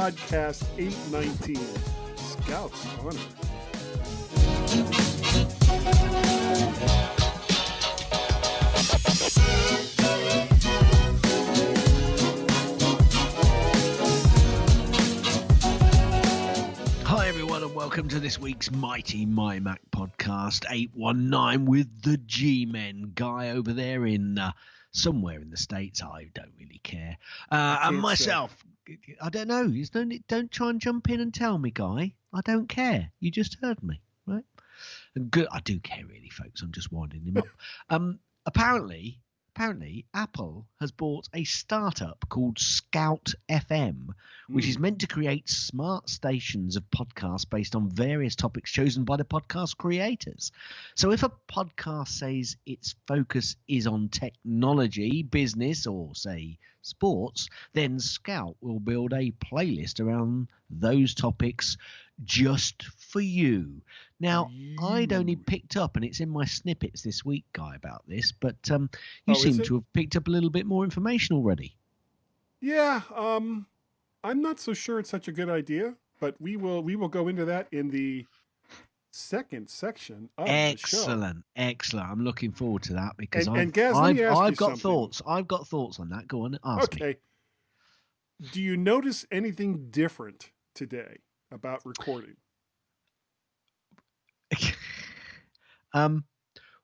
Podcast 819, Scout's Honor. Hi everyone and welcome to this week's mighty MyMac podcast 819 with the G-Men guy over there in somewhere in the States. I don't really care. And myself, I don't know. Don't try and jump in and tell me, guy. I don't care. You just heard me, right? And good. I do care really, folks. I'm just winding him up. Apparently Apple has bought a startup called Scout FM, which is meant to create smart stations of podcasts based on various topics chosen by the podcast creators. So if a podcast says its focus is on technology, business, or say sports, then Scout will build a playlist around those topics just for you. Now, I'd only picked up, and it's in my snippets this week, Guy, about this, but you seem to have picked up a little bit more information already. Yeah, I'm not so sure it's such a good idea, but we will go into that in the second section of the show. Excellent. I'm looking forward to that because Gaz, let me ask you I've got something. thoughts. I've got thoughts on that. Go on, ask me. Okay. Do you notice anything different today about recording?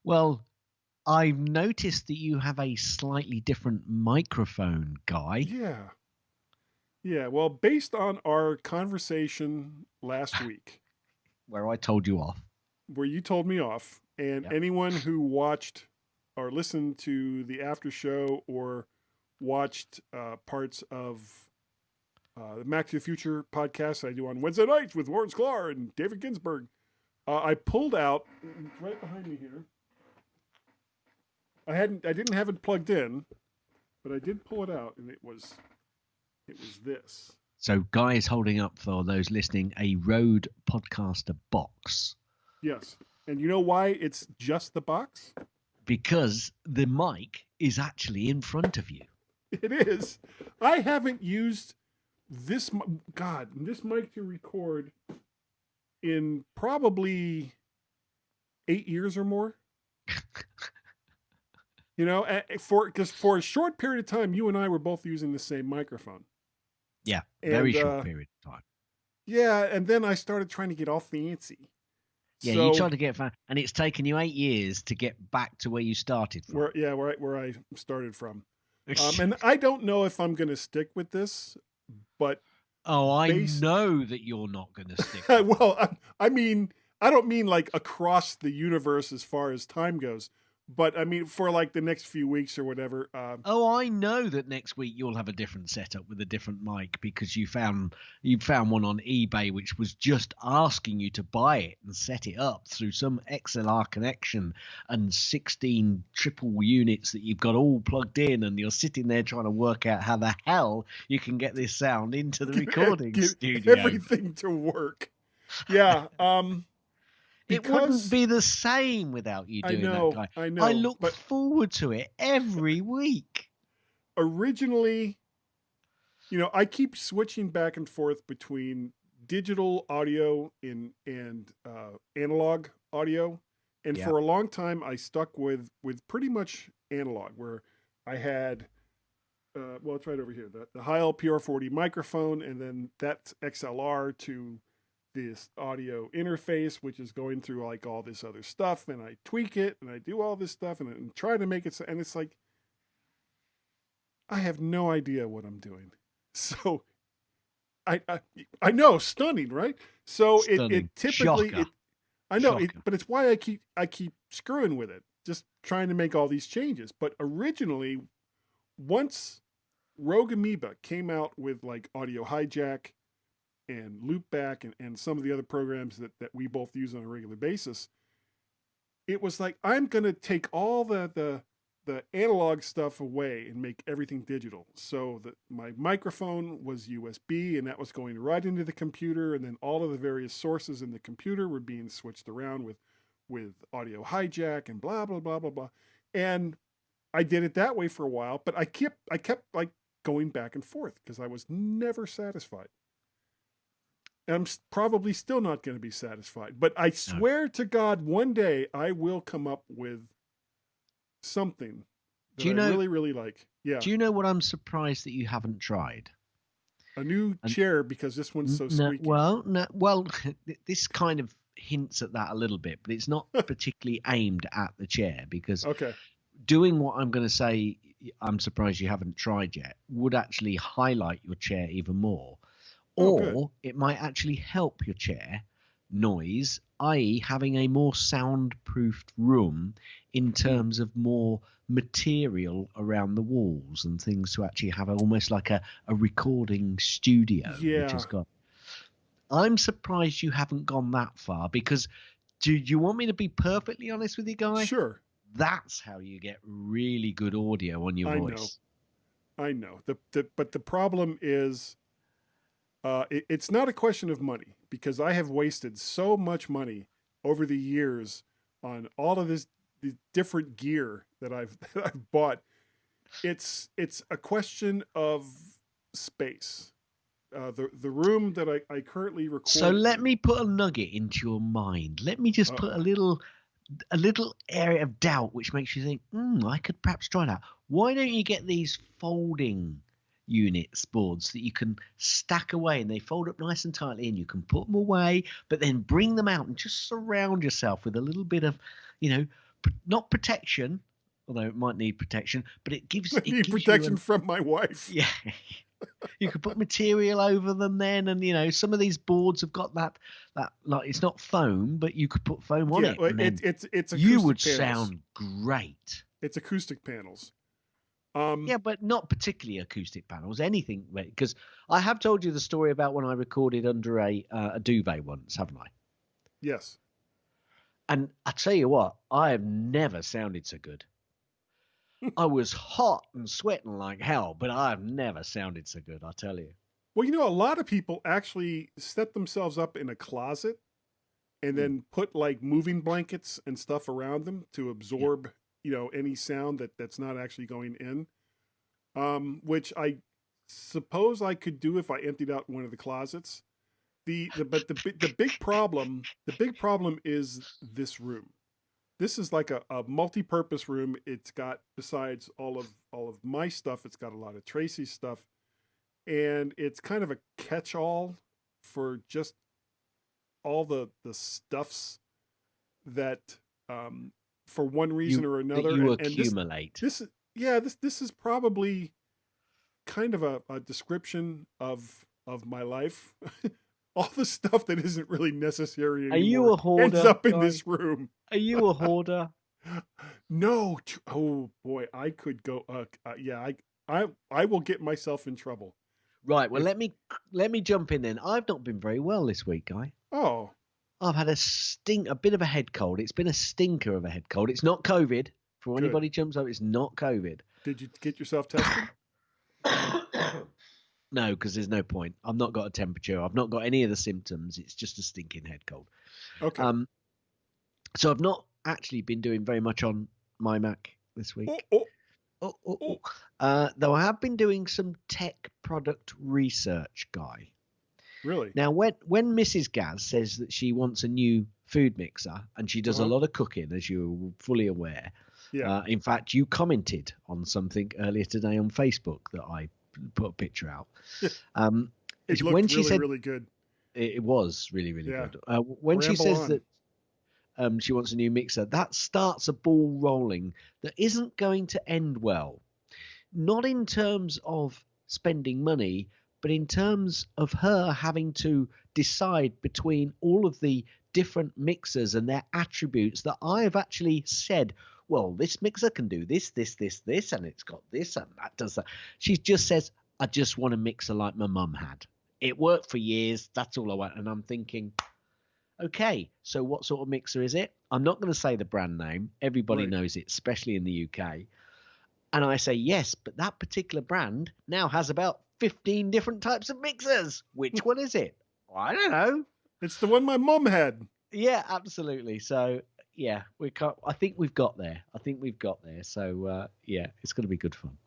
Well, I've noticed that you have a slightly different microphone, Guy. Yeah. Well, based on our conversation last week, where I told you off, where you told me off, and anyone who watched or listened to the after show or watched parts of the Mac to the Future podcast I do on Wednesday nights with Lawrence Clark and David Ginsburg, I pulled out right behind me here. I didn't have it plugged in, but I did pull it out, and it was this. So Guy is holding up, for those listening, a Rode Podcaster box. Yes. And you know why it's just the box? Because the mic is actually in front of you. It is. I haven't used this mic to record in probably 8 years or more. You know, because for a short period of time, you and I were both using the same microphone. Yeah, very short period of time. Yeah, and then I started trying to get all fancy. Yeah, you tried to get fan, and it's taken you 8 years to get back to where you started from. Where I started from. And I don't know if I'm going to stick with this, but I know that you're not going to stick with it. Well, I mean, I don't mean like across the universe as far as time goes. But I mean, for like the next few weeks or whatever. I know that next week you'll have a different setup with a different mic because you found one on eBay which was just asking you to buy it and set it up through some XLR connection and 16 triple units that you've got all plugged in, and you're sitting there trying to work out how the hell you can get this sound into the recording studio. Everything to work. Yeah. It wouldn't be the same without you doing that, Guy. I know. I look forward to it every week. Originally, you know, I keep switching back and forth between digital audio and analog audio. And for a long time, I stuck with pretty much analog, where I had, it's right over here, the Heil PR40 microphone, and then that's XLR to this audio interface, which is going through like all this other stuff, and I tweak it and I do all this stuff and try to make it so, and it's like I have no idea what I'm doing. So I know, stunning, right? So stunning. it typically Shocker. I know Shocker. but it's why I keep screwing with it, just trying to make all these changes. But originally, once Rogue Amoeba came out with like Audio Hijack and Loopback and some of the other programs that we both use on a regular basis, it was like, I'm going to take all the analog stuff away and make everything digital. So that my microphone was USB, and that was going right into the computer, and then all of the various sources in the computer were being switched around with Audio Hijack and blah, blah, blah, blah, blah. And I did it that way for a while, but I kept like going back and forth because I was never satisfied. And I'm probably still not going to be satisfied. But I No. swear to God, one day I will come up with something that I really, really like. Yeah. Do you know what I'm surprised that you haven't tried? A new chair, because this one's so No, squeaky. well, this kind of hints at that a little bit, but it's not particularly aimed at the chair, because Okay. doing what I'm going to say, I'm surprised you haven't tried yet, would actually highlight your chair even more. Oh, good. Or it might actually help your chair noise, i.e., having a more soundproofed room in terms of more material around the walls and things, to actually have almost like a recording studio, which has got. I'm surprised you haven't gone that far, because do you want me to be perfectly honest with you, Guy? Sure. That's how you get really good audio on your voice. I know. But the problem is, it's not a question of money, because I have wasted so much money over the years on all of this different gear that I've bought. It's a question of space. The room that I currently record. So let me put a nugget into your mind. Let me just put a little area of doubt which makes you think, I could perhaps try that. Why don't you get these folding units boards that you can stack away, and they fold up nice and tightly, and you can put them away, but then bring them out and just surround yourself with a little bit of, not protection, although it might need protection, but it gives protection from my wife. Yeah. You could put material over them then, and some of these boards have got that like, it's not foam, but you could put foam on it. It's acoustic you would panels. sound great. It's acoustic panels. Yeah, but not particularly acoustic panels. Anything, because I have told you the story about when I recorded under a duvet once, haven't I? Yes. And I tell you what, I have never sounded so good. I was hot and sweating like hell, but I've never sounded so good, I tell you. Well, a lot of people actually set themselves up in a closet and then put like moving blankets and stuff around them to absorb, any sound that's not actually going in. Which I suppose I could do if I emptied out one of the closets. But the big problem is this room. This is like a multi-purpose room. It's got, besides all of my stuff, it's got a lot of Tracy's stuff, and it's kind of a catch-all for just all the stuffs that, for one reason or another, you accumulate. This is probably kind of a description of my life. All the stuff that isn't really necessary anymore. Are you a hoarder? Ends up in this room. Are you a hoarder? No. Oh boy, I could go. I will get myself in trouble. Right. Well, let me jump in then. I've not been very well this week, Guy. Oh. I've had a bit of a head cold. It's been a stinker of a head cold. It's not COVID. For anybody jumps up, it's not COVID. Did you get yourself tested? No, because there's no point. I've not got a temperature. I've not got any of the symptoms. It's just a stinking head cold. Okay. So I've not actually been doing very much on MyMac this week. Though I have been doing some tech product research, Guy. Really? Now, when Mrs. Gaz says that she wants a new food mixer, and she does a lot of cooking, as you're fully aware. Yeah. In fact, you commented on something earlier today on Facebook that I put a picture out. It looked when she really, said, really good. It was really, really good. When she says that she wants a new mixer, that starts a ball rolling that isn't going to end well. Not in terms of spending money, but in terms of her having to decide between all of the different mixers and their attributes that I've actually said, well, this mixer can do this, and it's got this, and that does that. She just says, I just want a mixer like my mum had. It worked for years. That's all I want. And I'm thinking, okay, so what sort of mixer is it? I'm not going to say the brand name. Everybody knows it, especially in the UK. And I say, yes, but that particular brand now has about 15 different types of mixers. Which one is it? I don't know. It's the one my mum had. Yeah, absolutely. So, yeah, I think we've got there. So, yeah, it's going to be good fun.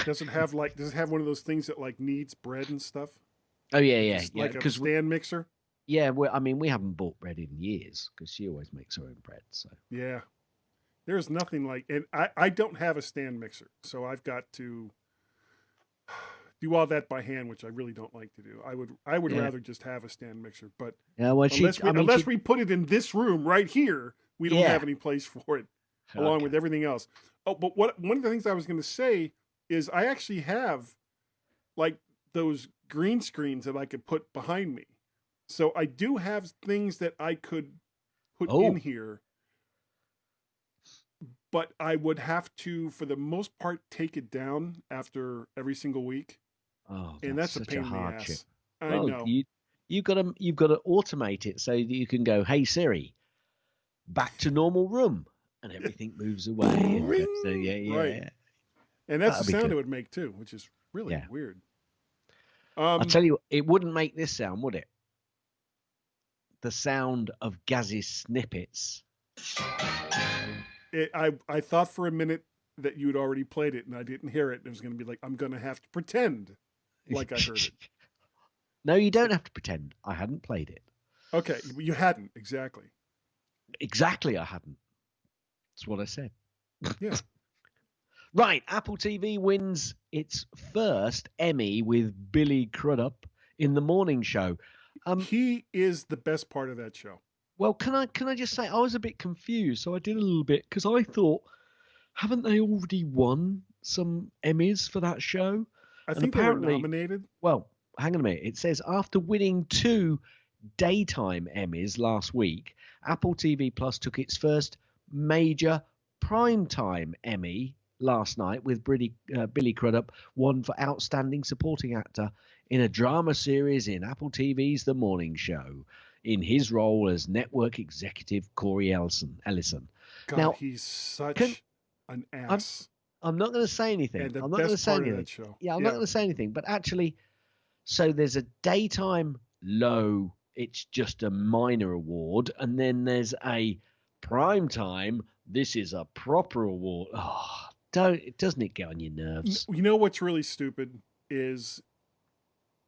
Does it have one of those things that like needs bread and stuff? Oh yeah. Like a Because stand mixer. yeah, we haven't bought bread in years because she always makes her own bread. So Yeah, there's nothing like, and I don't have a stand mixer, so I've got to do all that by hand, which I really don't like to do. I would yeah, rather just have a stand mixer, but yeah. Well, unless we put it in this room right here, we don't yeah. have any place for it, along with Okay. everything else. Oh, but one of the things I was going to say is I actually have like those green screens that I could put behind me, so I do have things that I could put in Oh, here, but I would have to, for the most part, take it down after every single week, oh, and that's that's a such a pain in the hardship. ass. I Well, know. you've got to automate it so that you can go, "Hey Siri, back to normal room," and everything moves away. And so Ring! Right. yeah, And that's the that'll be sound good. it would make too, which is really Yeah, weird. I'll Um, tell you, it wouldn't make this sound, would it? The sound of Gaz's snippets. I thought for a minute that you'd already played it and I didn't hear it. And it was going to be like, I'm going to have to pretend like I heard it. No, you don't have to pretend. I hadn't played it. Okay, you hadn't exactly. Exactly, I hadn't. That's what I said. Yeah. Right, Apple TV wins its first Emmy with Billy Crudup in the morning show. He is the best part of that show. Well, can I just say I was a bit confused, so I did a little bit because I thought, haven't they already won some Emmys for that show? I And think they were apparently, nominated. well, hang on a minute. It says after winning 2 daytime Emmys last week, Apple TV Plus took its first major primetime Emmy last night with Billy Crudup won for Outstanding Supporting Actor in a drama series in Apple TV's The Morning Show in his role as network executive Corey Ellison. God, Now, he's can such an I'm ass. I'm not going to say anything. And the I'm not going to best say part of anything. that show. Yeah, I'm not Yeah. going to say anything. But actually, so there's a daytime low. It's just a minor award, and then there's a prime time. This is a proper award. Oh, doesn't it get on your nerves? You know what's really stupid is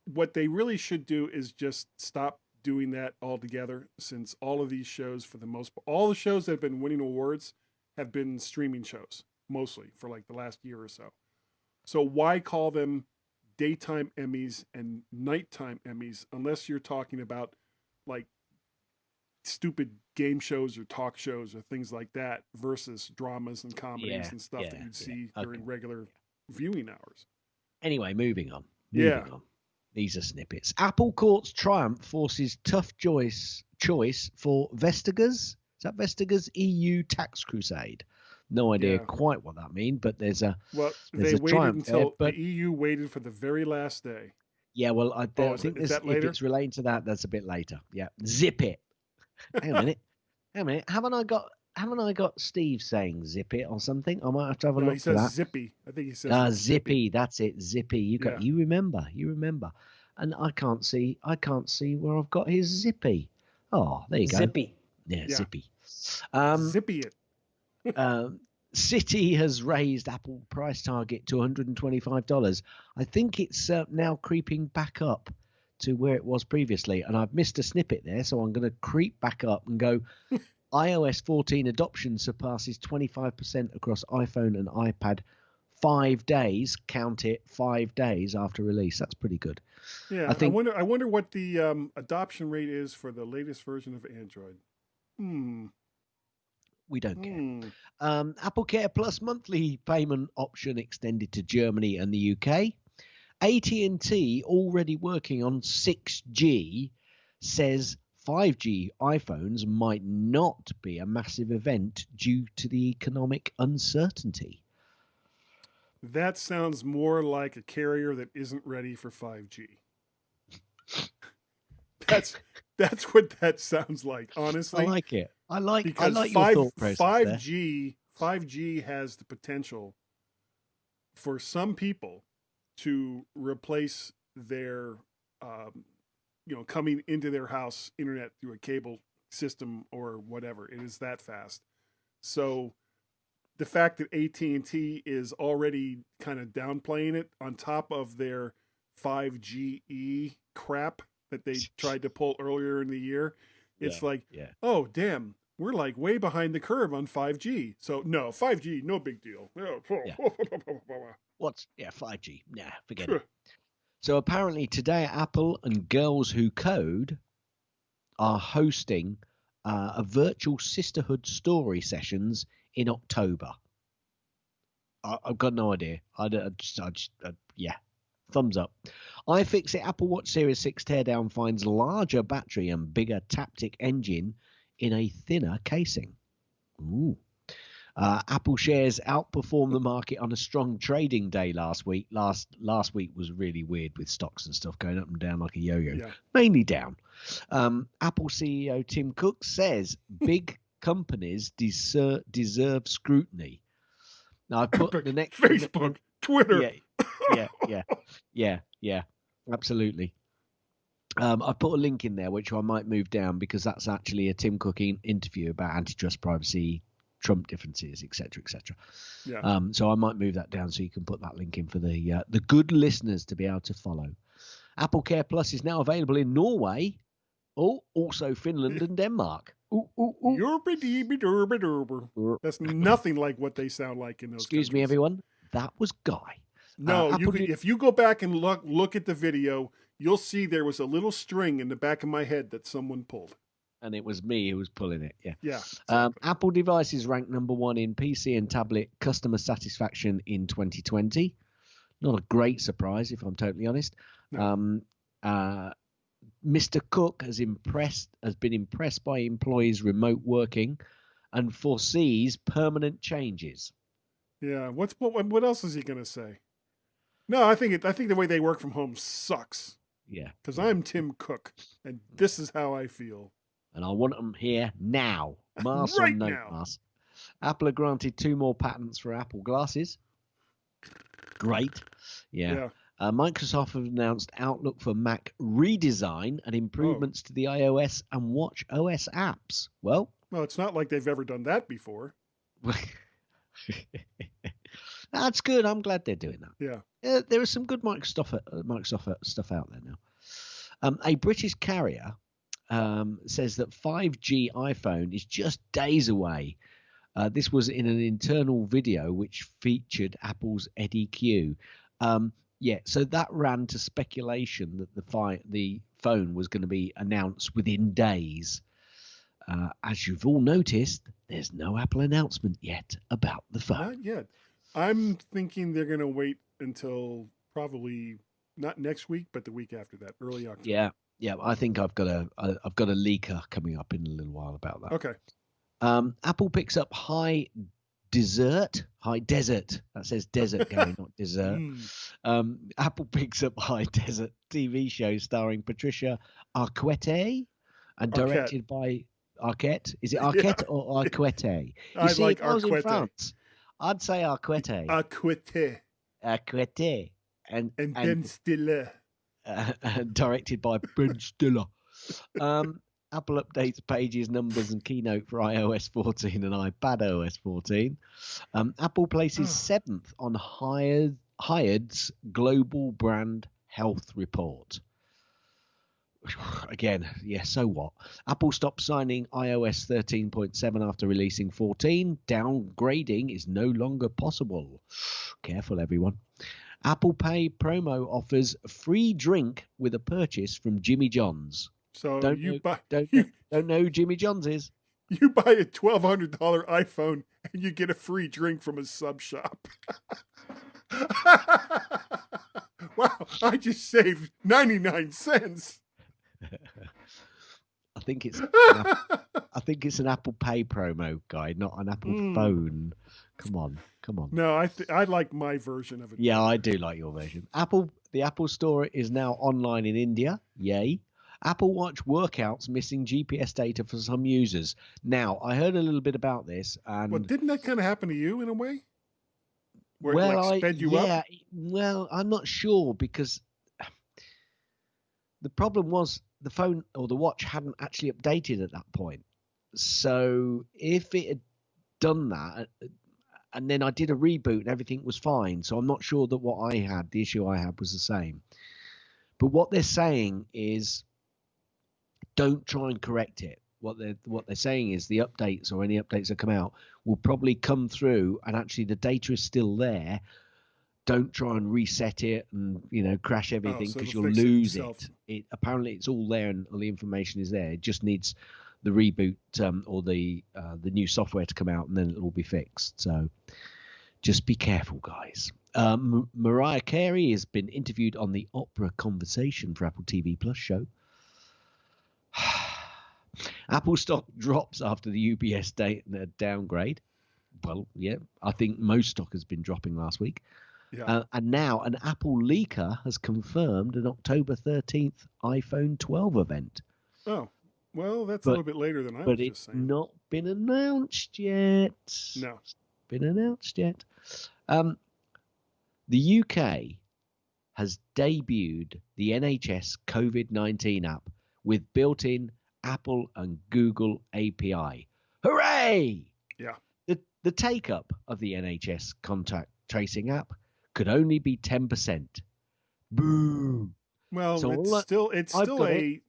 what they really should do is just stop doing that altogether, since all of these shows, for the most part, all the shows that have been winning awards have been streaming shows mostly for like the last year or so. So why call them daytime Emmys and nighttime Emmys unless you're talking about like stupid game shows or talk shows or things like that versus dramas and comedies Yeah, and stuff that yeah, you'd yeah. see Okay. during regular viewing hours. Anyway, moving on. Yeah. Moving on. These are snippets. Apple Court's triumph forces tough choice for Vestager's. Is that Vestager's EU tax crusade? No idea Yeah. quite what that means, but there's a Waited triumph there. until But the EU waited for the very last day. yeah, well, I Oh, think is this, that if later? it's relating to that, that's a bit later. Yeah, zip it. Hang a minute. Hang a minute. Haven't I got Steve saying zip it or something? I might have to have a No, he look for says that. zippy. I think he says it's Zippy. That's it. Zippy. Yeah. You remember. And I can't see where I've got his zippy. Oh, there you go. Zippy. Yeah, Yeah. zippy. Zippy it. Citi has raised Apple price target to $125. I think it's now creeping back up to where it was previously, and I've missed a snippet there, so I'm going to creep back up and go. iOS 14 adoption surpasses 25% across iPhone and iPad 5 days. Count it, 5 days after release. That's pretty good. Yeah, I wonder what the adoption rate is for the latest version of Android. We don't care. Apple Care Plus monthly payment option extended to Germany and the UK. AT&T, already working on 6G, says 5G iPhones might not be a massive event due to the economic uncertainty. That sounds more like a carrier that isn't ready for 5G. That's what that sounds like, honestly. I like it. I like your thought process 5G has the potential for some people to replace their coming into their house internet through a cable system or whatever. It is that fast. So the fact that AT&T is already kind of downplaying it on top of their 5GE crap that they tried to pull earlier in the year. It's like, oh, damn, we're like way behind the curve on 5G. So, no, 5G, no big deal. Yeah. 5G? Nah, forget it. So apparently today, Apple and Girls Who Code are hosting a virtual sisterhood story sessions in October. I've got no idea. Yeah. Thumbs up. iFixit Apple Watch Series 6 teardown finds larger battery and bigger Taptic engine in a thinner casing. Ooh. Apple shares outperformed the market on a strong trading day last week. Last week was really weird with stocks and stuff going up and down like a yo-yo. Yeah. Mainly down. Apple CEO Tim Cook says big companies deserve scrutiny. Now I put the next Facebook, Twitter. Yeah, absolutely. I put a link in there which I might move down because that's actually a Tim Cook interview about antitrust, privacy, Trump differences, etc. Yeah. So I might move that down so you can put that link in for the good listeners to be able to follow. Apple Care Plus is now available in Norway, also Finland and Denmark. That's nothing like what they sound like in those Excuse me, everyone. That was Guy. No, if you go back and look at the video, you'll see there was a little string in the back of my head that someone pulled. And it was me who was pulling it, yeah. Exactly. Apple devices ranked number 1 in PC and tablet customer satisfaction in 2020. Not a great surprise, if I'm totally honest. No. Mr. Cook has been impressed by employees' remote working and foresees permanent changes. Yeah. What else is he going to say? No, I think the way they work from home sucks. Yeah. Because I'm Tim Cook, and this is how I feel. And I want them here now. Mask right or no now. mask. Apple have granted 2 more patents for Apple glasses. Great. Yeah. Microsoft have announced Outlook for Mac redesign and improvements to the iOS and Watch OS apps. Well, it's not like they've ever done that before. That's good. I'm glad they're doing that. Yeah. There is some good Microsoft stuff out there now. A British carrier says that 5G iPhone is just days away. This was in an internal video which featured Apple's Eddie Q. So that ran to speculation that the phone was going to be announced within days. As you've all noticed, there's no Apple announcement yet about the phone. Not yet. I'm thinking they're going to wait until probably not next week, but the week after that, early October. Yeah. I think I've got a leaker coming up in a little while about that. Okay. Apple picks up High Desert. That says desert, Gary, not dessert. Apple picks up High Desert TV show starring Patricia Arquette and directed by Arquette. Is it Arquette or Arquette? I like if I was in Arquette. France, I'd say Arquette. Arquette. And Ben Stiller. Directed by Ben Stiller. Apple updates pages, numbers, and keynote for iOS 14 and iPadOS 14. Apple places 7th on Hired's Global Brand Health Report. Again, so what? Apple stopped signing iOS 13.7 after releasing 14. Downgrading is no longer possible. Careful, everyone. Apple Pay promo offers free drink with a purchase from Jimmy John's. So don't know who Jimmy John's is. You buy a $1,200 iPhone and you get a free drink from a sub shop. Wow, I just saved 99 cents. I think it's an Apple Pay promo, Guy, not an Apple phone. Come on. No, I like my version of it. Yeah, I do like your version. The Apple Store is now online in India. Yay. Apple Watch workouts missing GPS data for some users. Now, I heard a little bit about this. And well, didn't that kind of happen to you in a way? Where it sped you up? Well, I'm not sure because the problem was the phone or the watch hadn't actually updated at that point. So if it had done that and then I did a reboot and everything was fine. So I'm not sure that the issue I had was the same. But what they're saying is don't try and correct it. What they're saying is the updates or any updates that come out will probably come through, and actually the data is still there. Don't try and reset it and crash everything, because you'll lose it. Apparently it's all there and all the information is there. It just needs the reboot or the new software to come out, and then it'll all be fixed. So just be careful, guys. Mariah Carey has been interviewed on the Opera Conversation for Apple TV Plus show. Apple stock drops after the UBS downgrade. Well, yeah, I think most stock has been dropping last week. Yeah. And now an Apple leaker has confirmed an October 13th iPhone 12 event. Oh, well, that's a little bit later than I was just saying. But it's not been announced yet. No. Been announced yet. The UK has debuted the NHS COVID-19 app with built-in Apple and Google API. Hooray! Yeah. The take-up of the NHS contact tracing app could only be 10%. Boo! Well, so it's still a...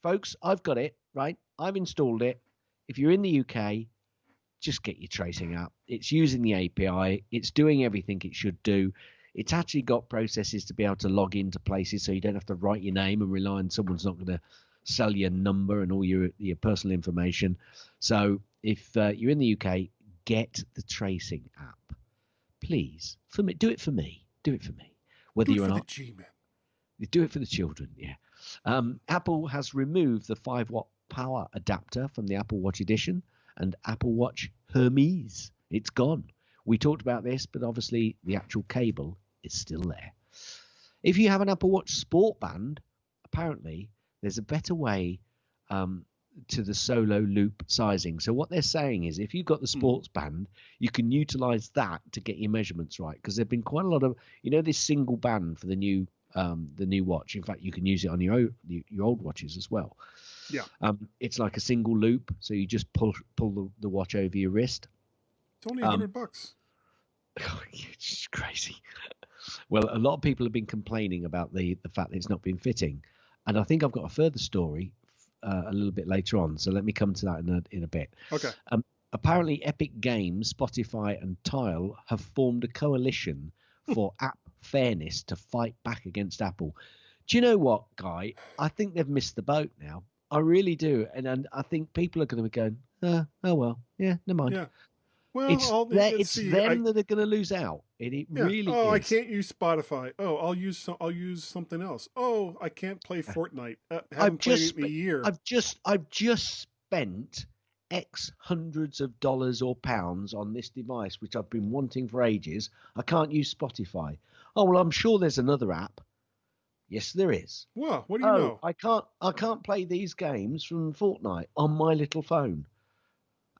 Folks, I've got it, right? I've installed it. If you're in the UK, just get your tracing app. It's using the API. It's doing everything it should do. It's actually got processes to be able to log into places, so you don't have to write your name and rely on someone's not going to sell your number and all your personal information. So if you're in the UK, get the tracing app. Please, for me, do it for me. Do it for me. Whether you're not, do it for the children. Yeah. Apple has removed the 5-watt power adapter from the Apple Watch Edition and Apple Watch Hermes. It's gone. We talked about this, but obviously the actual cable is still there. If you have an Apple Watch Sport Band, apparently there's a better way to the solo loop sizing. So what they're saying is if you've got the sports band, you can utilize that to get your measurements right, because there've been quite a lot of this single band for the new watch. In fact, you can use it on your old watches as well. Yeah. It's like a single loop, so you just pull the watch over your wrist. It's only $100. It's crazy. Well, a lot of people have been complaining about the fact that it's not been fitting, and I think I've got a further story a little bit later on. So let me come to that in a bit. Okay. Apparently, Epic Games, Spotify, and Tile have formed a coalition for app fairness to fight back against Apple. Do you know what, Guy? I think they've missed the boat now. I really do, and I think people are going to be going, oh well, yeah, never mind. Yeah. Well, it's them that are going to lose out. It really is. Oh, I can't use Spotify. Oh, I'll use something else. Oh, I can't play Fortnite. Haven't played it in a year. I've just spent X hundreds of dollars or pounds on this device, which I've been wanting for ages. I can't use Spotify. Oh well, I'm sure there's another app. Yes, there is. Well, what do you know? I can't play these games from Fortnite on my little phone.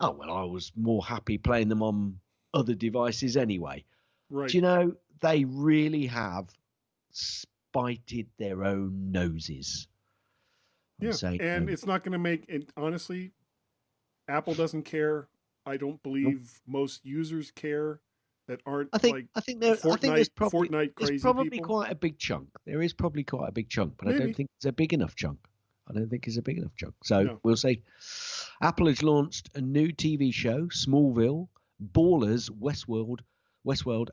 Oh, well, I was more happy playing them on other devices anyway. Right. Do you know, they really have spited their own noses. And it's not going to make it, honestly, Apple doesn't care. I don't believe most users care that aren't Fortnite crazy there's probably people. Quite a big chunk. There is probably quite a big chunk, but Maybe. I don't think it's a big enough chunk. So We'll see. Apple has launched a new TV show, Smallville, Ballers, Westworld,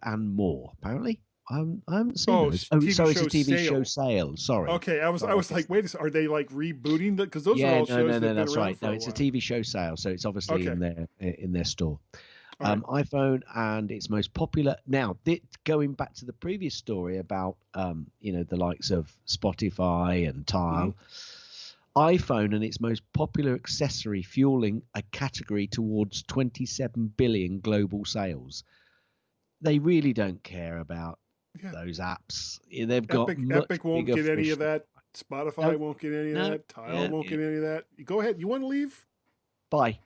and more. Apparently, I haven't seen those. It's a TV show sale. Sorry. Okay, I was like, wait a second, are they like rebooting that? Because those are all shows. No, that's right. No, it's a TV show sale, so it's obviously in their store. Right. iPhone and its most popular now. Going back to the previous story about the likes of Spotify and Tile. iPhone and its most popular accessory fueling a category towards 27 billion global sales. They really don't care about those apps. They've got Epic won't get any of that. Spotify won't get any of that. Tile won't get any of that. Go ahead. You want to leave? Bye.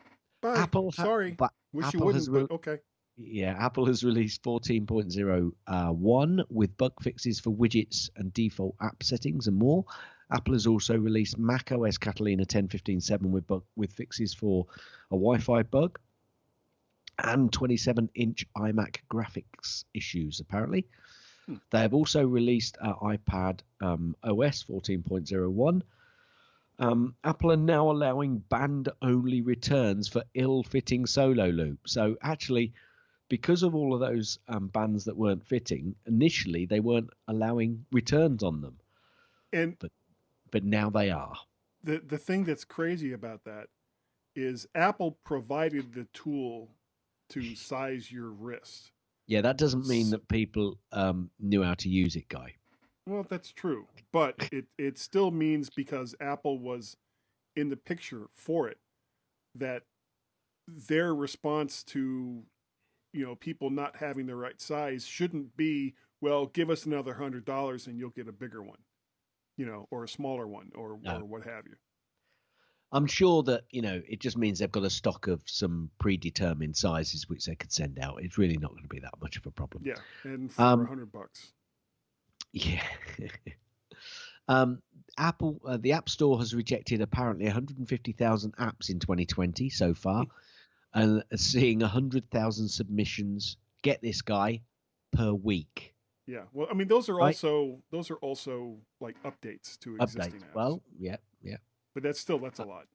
Apple. Sorry. Wish Apple you wouldn't, but okay. Yeah, Apple has released 14.01 with bug fixes for widgets and default app settings and more. Apple has also released Mac OS Catalina 10.15.7 with fixes for a Wi-Fi bug and 27-inch iMac graphics issues, apparently. They have also released iPad OS 14.01. Apple are now allowing band-only returns for ill-fitting solo loop. So actually, because of all of those bands that weren't fitting, initially they weren't allowing returns on them. But now they are. The thing that's crazy about that is Apple provided the tool to size your wrist. Yeah, that doesn't mean that people knew how to use it, Guy. Well, that's true. But it still means, because Apple was in the picture for it, that their response to, people not having the right size shouldn't be, well, give us another $100 and you'll get a bigger one, or a smaller one, or what have you. I'm sure that, it just means they've got a stock of some predetermined sizes which they could send out. It's really not going to be that much of a problem. Yeah, and for $100. Yeah. Apple, the App Store has rejected apparently 150,000 apps in 2020 so far, and seeing 100,000 submissions. Get this, Guy, per week. Yeah, well, I mean, those are also like updates to existing apps. Well, yeah. But that's a lot.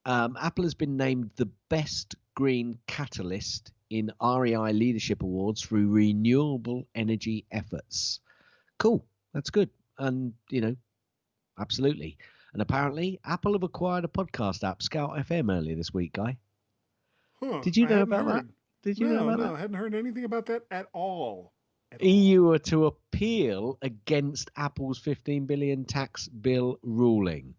Apple has been named the best green catalyst in REI Leadership Awards through renewable energy efforts. Cool, that's good, and absolutely. And apparently, Apple have acquired a podcast app, Scout FM, earlier this week, Guy. Huh, Did you know about that? Did you know about that? No, I hadn't heard anything about that at all. EU are to appeal against Apple's 15 billion tax bill ruling.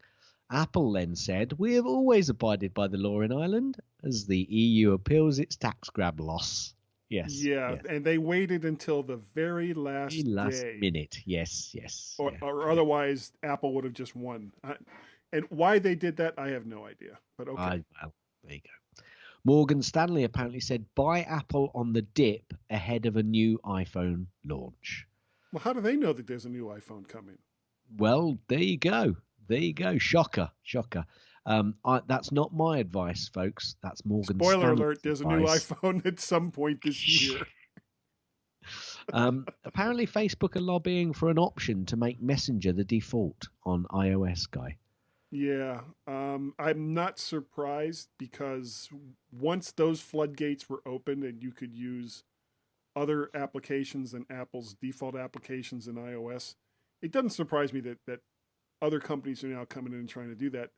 Apple then said, "We have always abided by the law in Ireland," as the EU appeals its tax grab loss. Yes. Yeah, yes. And they waited until the very last day. Minute. Yes. Or otherwise, Apple would have just won. And why they did that, I have no idea. But okay. Well, there you go. Morgan Stanley apparently said, "Buy Apple on the dip ahead of a new iPhone launch." Well, how do they know that there's a new iPhone coming? Well, there you go. Shocker. That's not my advice, folks. That's Morgan Stanley's Spoiler alert, there's advice. a new iPhone at some point this year. Apparently, Facebook are lobbying for an option to make Messenger the default on iOS, Guy. Yeah, I'm not surprised, because once those floodgates were opened and you could use other applications than Apple's default applications in iOS, it doesn't surprise me that other companies are now coming in and trying to do that.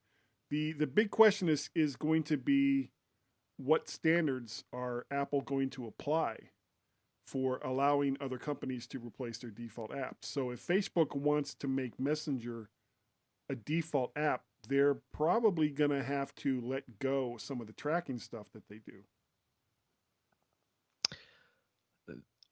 The big question is going to be, what standards are Apple going to apply for allowing other companies to replace their default apps? So if Facebook wants to make Messenger a default app, they're probably going to have to let go some of the tracking stuff that they do.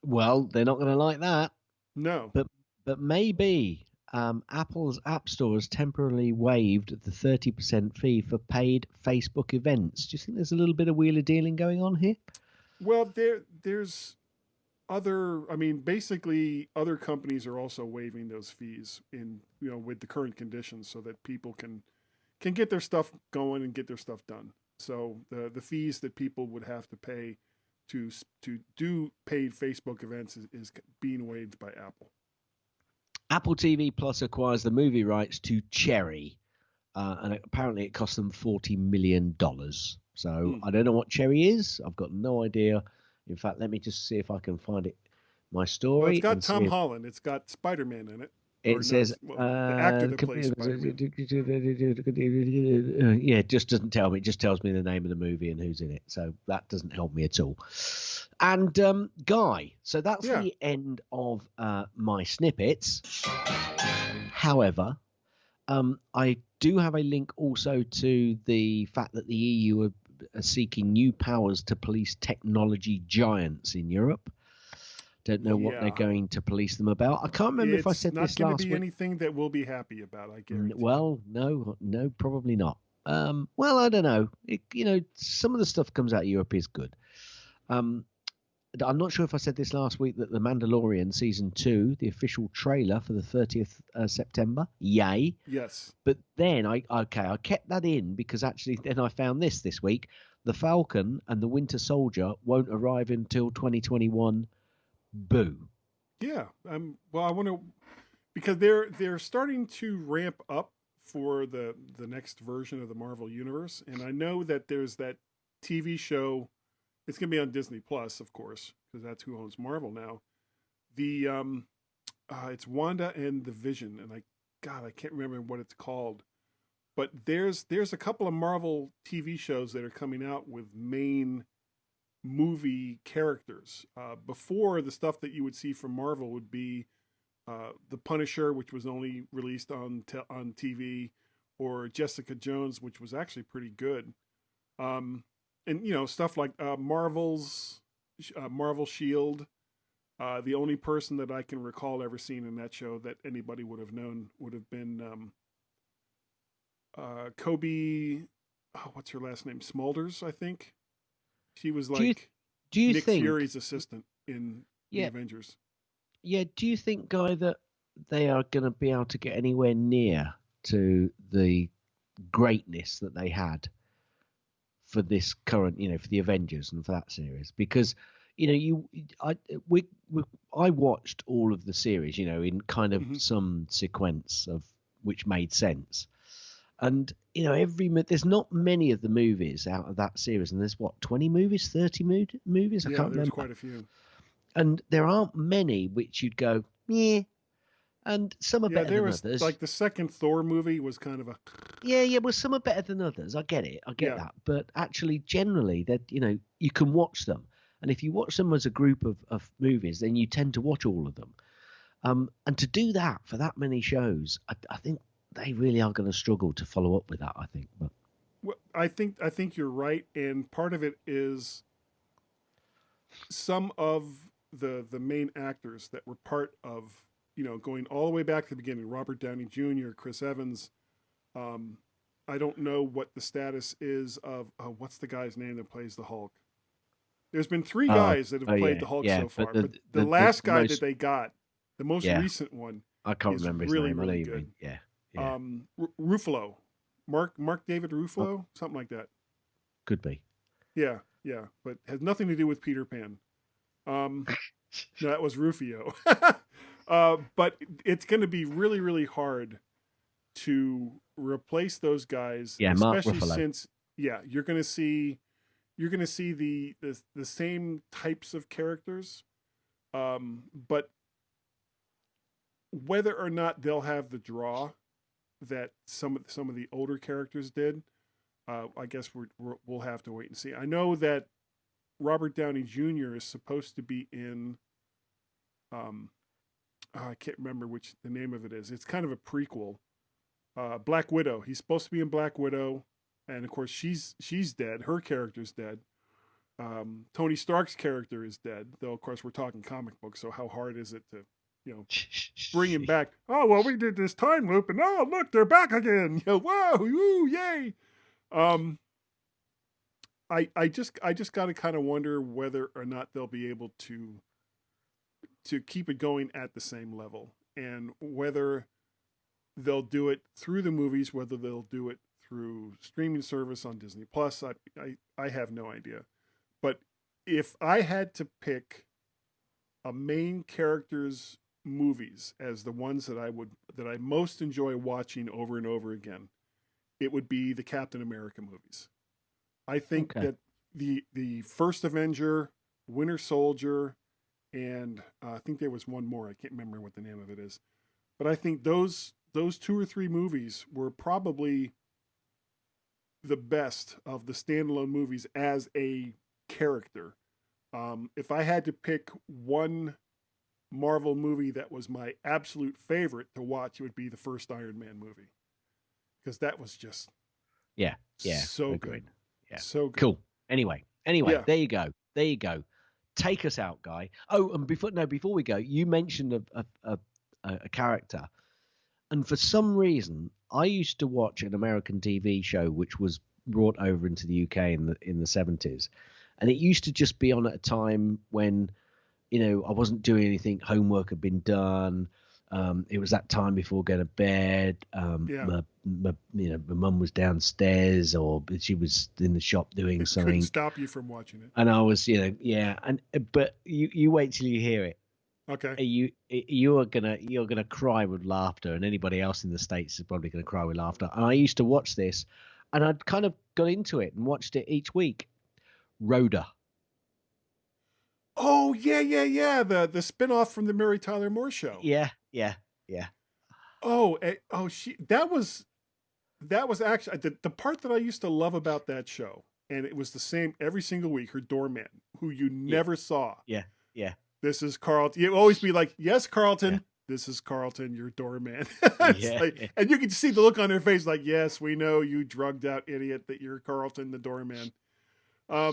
Well, they're not going to like that. No. But maybe Apple's App Store has temporarily waived the 30% fee for paid Facebook events. Do you think there's a little bit of wheeler dealing going on here? Well, there's basically other companies are also waiving those fees with the current conditions, so that people can get their stuff going and get their stuff done. So the fees that people would have to pay to do paid Facebook events is being waived by Apple. Apple TV Plus acquires the movie rights to Cherry, and apparently it cost them $40 million. So I don't know what Cherry is. I've got no idea. In fact, let me just see if I can find it. My story. Well, it's got Tom Holland. It's got Spider-Man in it. It says the actor that plays Spider-Man. Yeah, it just doesn't tell me. It just tells me the name of the movie and who's in it. So that doesn't help me at all. And Guy, so that's the end of my snippets. However, I do have a link also to the fact that the EU are seeking new powers to police technology giants in Europe. Don't know what they're going to police them about. I can't remember if I said this last week. It's not going to be anything that we'll be happy about, I guarantee. Well, no, probably not. Well, I don't know. Some of the stuff comes out of Europe is good. I'm not sure if I said this last week, that The Mandalorian Season 2, the official trailer for the 30th September, yay. Yes. But then, I kept that in because actually then I found this week. The Falcon and the Winter Soldier won't arrive until 2021. Boo. Yeah. Well, I want to because they're starting to ramp up for the next version of the Marvel universe, and I know that there's that TV show. It's going to be on Disney Plus, of course, because that's who owns Marvel now. The it's Wanda and the Vision, and I can't remember what it's called. But there's a couple of Marvel TV shows that are coming out with main movie characters. Before, the stuff that you would see from Marvel would be the Punisher, which was only released on TV, or Jessica Jones, which was actually pretty good. And stuff like Marvel Shield. The only person that I can recall ever seeing in that show that anybody would have known would have been Kobe. Oh, what's her last name? Smulders, I think. She was Do you like do you Nick think? Fury's assistant in the Yeah, Avengers. yeah. Do you think, Guy, that they are going to be able to get anywhere near to the greatness that they had for this current, for the Avengers and for that series? Because I watched all of the series, in kind of Hmm. some sequence of which made sense. And there's not many of the movies out of that series, and there's what, 20 movies, 30 movies, I Yeah, can't there's remember. quite a few. And there aren't many which you'd go, yeah, and some are Yeah, better there than was others. like the second Thor movie was kind of a Yeah, well, some are better than others. I get it, I get yeah. that. But actually, generally, that you can watch them, and if you watch them as a group of movies, then you tend to watch all of them. And to do that for that many shows, I think they really are going to struggle to follow up with that. I think, but Well, I think you're right, and part of it is some of the main actors that were part of going all the way back to the beginning. Robert Downey Jr., Chris Evans. Um, I don't know what the status is of what's the guy's name that plays the Hulk. There's been three oh, guys that oh have played yeah, the Hulk yeah. so But far, the but the the the last guy that most, they got, the most yeah, recent one, I can't is remember his really name. I know really you good. mean, yeah, yeah, Ruffalo, Mark David oh, Ruffalo, something like that. could be. Yeah, yeah, but has nothing to do with Peter Pan. Um, no, that was Rufio. But it's going to be really really hard to replace those guys, Yeah, Mark especially Ruffalo. since you're going to see the same types of characters, but whether or not they'll have the draw that some of the older characters did, I guess we'll have to wait and see. I know that Robert Downey Jr. is supposed to be in. Um, I can't remember which the name of it is. It's kind of a prequel. Black Widow. He's supposed to be in Black Widow, and of course she's dead. Her character's dead. Tony Stark's character is dead, though. Of course, we're talking comic books, so how hard is it to, bring him back? Oh well, we did this time loop, and oh look, they're back again. Whoa, woo, yay! Um, I just got to kind of wonder whether or not they'll be able to keep it going at the same level, and whether they'll do it through the movies, whether they'll do it through streaming service on Disney Plus. I have no idea. But if I had to pick a main character's movies as the ones that I most enjoy watching over and over again, it would be the Captain America movies. I think Okay. that the first Avenger, Winter Soldier, and I think there was one more. I can't remember what the name of it is, but I think those two or three movies were probably the best of the standalone movies as a character. If I had to pick one Marvel movie that was my absolute favorite to watch, it would be the first Iron Man movie, because that was just Yeah, yeah, so good, agreed. Yeah, so good. cool. Anyway, Yeah. there you go. There you go. Take us out, Guy. Oh, and before we go, you mentioned a character, and for some reason, I used to watch an American TV show which was brought over into the UK in the 70s, and it used to just be on at a time when I wasn't doing anything. Homework had been done. It was that time before going to bed. Yeah. My mum was downstairs, or she was in the shop doing Couldn't something, stop you from watching it. and I was, yeah. And but you wait till you hear it. Okay. you're gonna cry with laughter, and anybody else in the States is probably gonna cry with laughter. And I used to watch this, and I'd kind of got into it and watched it each week. Rhoda. Oh yeah. The spinoff from the Mary Tyler Moore Show. Yeah. Oh, that was actually the part that I used to love about that show, and it was the same every single week. Her doorman, who you never saw. Yeah. This is Carlton. You always be like, "Yes, Carlton. Yeah. This is Carlton, your doorman." Yeah. Like, and you can see the look on her face, like, "Yes, we know, you drugged out idiot, that you're Carlton, the doorman." Yeah,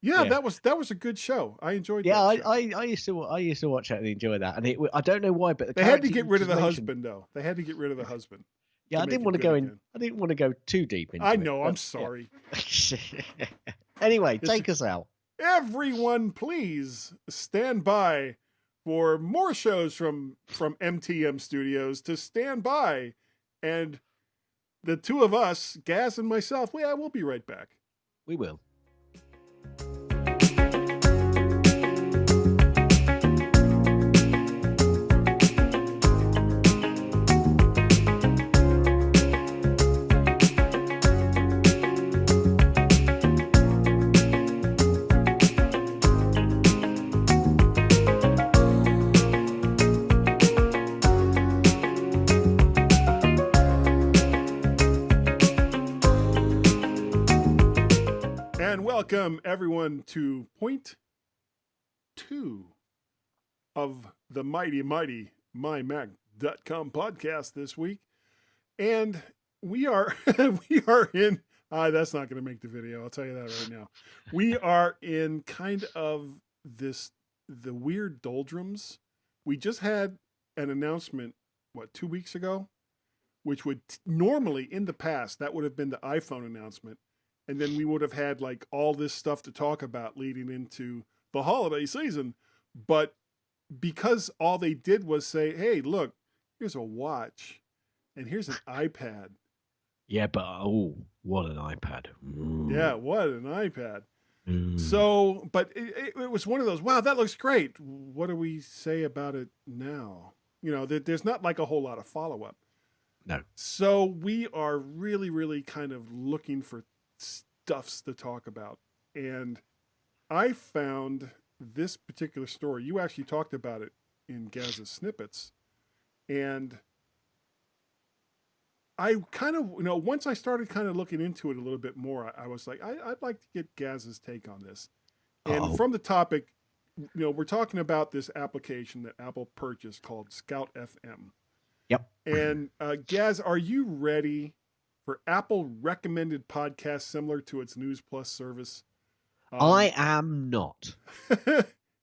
Yeah. that was a good show. I enjoyed Yeah, that show. I used to watch that and enjoy that, and I don't know why, but They had to get rid of the husband, though. They had to get rid of the husband. Yeah, I didn't want to go in. I didn't want to go too deep into it. I know. I'm sorry. Yeah. Anyway, take us out. Everyone, please stand by for more shows from MTM Studios to stand by, and the two of us, Gaz and myself, we'll be right back. We will. Welcome everyone to point 2 of the mighty MyMac.com podcast this week, and we are in. That's not going to make the video. I'll tell you that right now. We are in kind of the weird doldrums. We just had an announcement 2 weeks ago, which would normally in the past that would have been the iPhone announcement. And then we would have had like all this stuff to talk about leading into the holiday season. But because all they did was say, hey, look, here's a watch and here's an iPad. Yeah, but what an iPad. Ooh. Yeah, what an iPad. So, but it was one of those, wow, that looks great. What do we say about it now? There's not like a whole lot of follow-up. No. So we are really, really kind of looking for stuffs to talk about, and I found this particular story. You actually talked about it in Gaz's snippets, and I kind of, once I started kind of looking into it a little bit more, I was like, I'd like to get Gaz's take on this. And from the topic, we're talking about this application that Apple purchased called Scout FM. Yep. And Gaz, are you ready for Apple recommended podcasts similar to its News Plus service? I am not.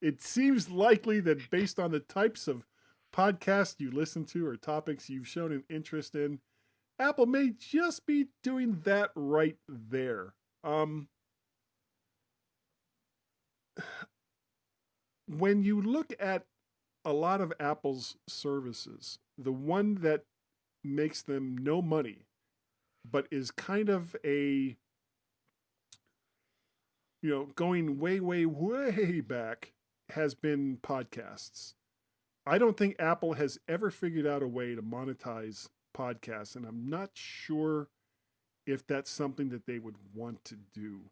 It seems likely that based on the types of podcasts you listen to or topics you've shown an interest in, Apple may just be doing that right there. When you look at a lot of Apple's services, the one that makes them no money but is kind of a, going way, way, way back, has been podcasts. I don't think Apple has ever figured out a way to monetize podcasts, and I'm not sure if that's something that they would want to do.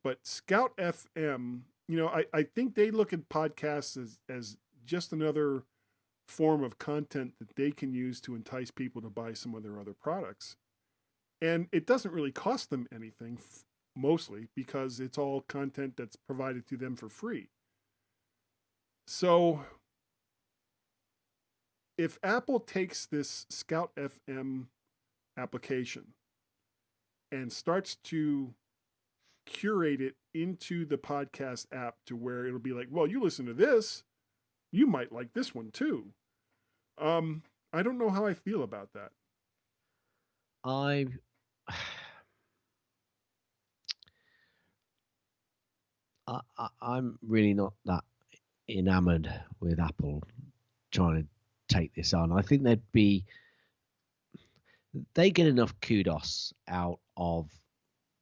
But Scout FM, I think they look at podcasts as just another form of content that they can use to entice people to buy some of their other products. And it doesn't really cost them anything, mostly, because it's all content that's provided to them for free. So if Apple takes this Scout FM application and starts to curate it into the podcast app to where it'll be like, well, you listen to this, you might like this one too. I don't know how I feel about that. I'm really not that enamored with Apple trying to take this on. I think they get enough kudos out of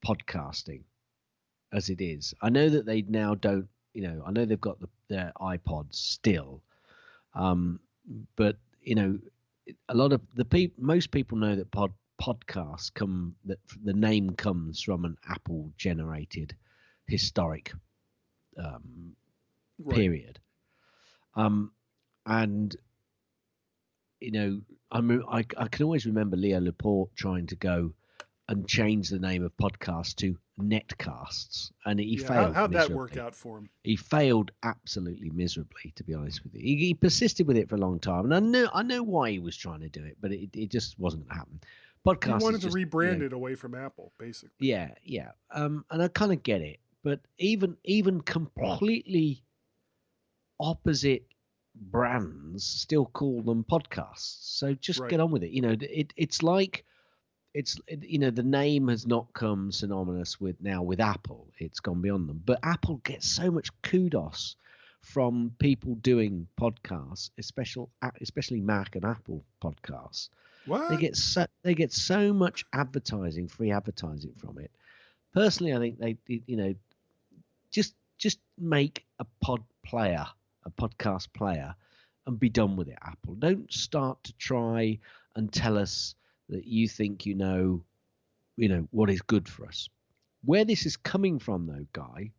podcasting as it is. I know that they now don't, I know they've got their iPods still, But a lot of most people know that podcasts that the name comes from an Apple generated historic period. And I can always remember Leo Laporte trying to go and change the name of podcasts to netcasts, and he failed. How'd that work out for him? He failed absolutely miserably, to be honest with you. He persisted with it for a long time, and I know why he was trying to do it, but it just wasn't going to happen. Podcast. He wanted to rebrand it away from Apple, basically. Yeah. And I kind of get it, but even completely opposite brands still call them podcasts. So just get on with it. It's like the name has not come synonymous with Apple. It's gone beyond them. But Apple gets so much kudos from people doing podcasts, especially Mac and Apple podcasts. What? They get so much free advertising from it. Personally, I think they just make a podcast player, and be done with it. Apple, don't start to try and tell us that you think you know what is good for us. Where this is coming from, though, Guy,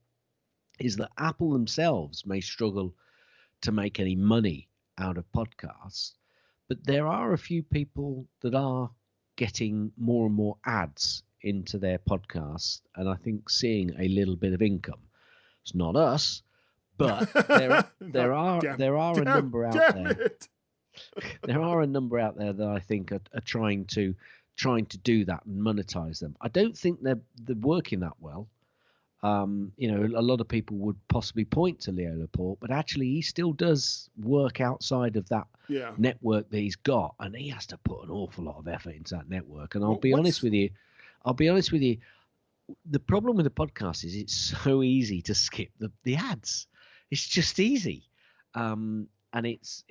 is that Apple themselves may struggle to make any money out of podcasts, but there are a few people that are getting more and more ads into their podcasts, and I think seeing a little bit of income. It's not us, but there are a number out there. There are a number out there that I think are trying to do that and monetize them. I don't think they're working that well. A lot of people would possibly point to Leo Laporte, but actually he still does work outside of that network that he's got, and he has to put an awful lot of effort into that network. And I'll be honest with you. The problem with the podcast is it's so easy to skip the ads. It's just easy. And it's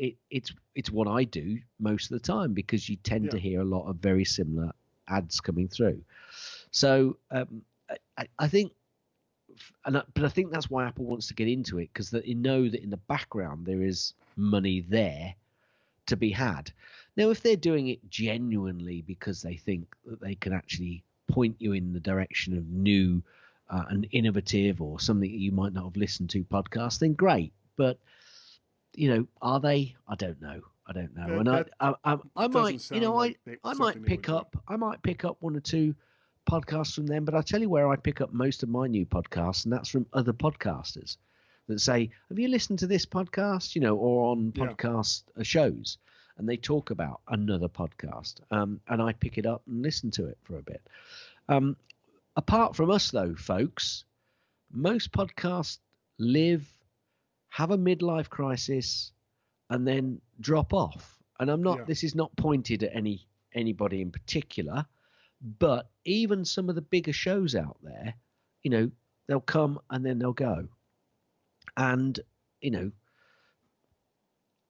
what I do most of the time, because you tend to hear a lot of very similar ads coming through. So I think, but I think that's why Apple wants to get into it, because they know that in the background there is money there to be had. Now, if they're doing it genuinely because they think that they can actually point you in the direction of new and innovative, or something that you might not have listened to podcasts, then great. But are they? I don't know. And I might pick up one or two podcasts from them. But I tell you where I pick up most of my new podcasts, and that's from other podcasters that say, "Have you listened to this podcast?" Or on podcast shows, and they talk about another podcast, and I pick it up and listen to it for a bit. Apart from us, though, folks, most podcasts have a midlife crisis, and then drop off. And this is not pointed at anybody in particular, but even some of the bigger shows out there, they'll come and then they'll go. And,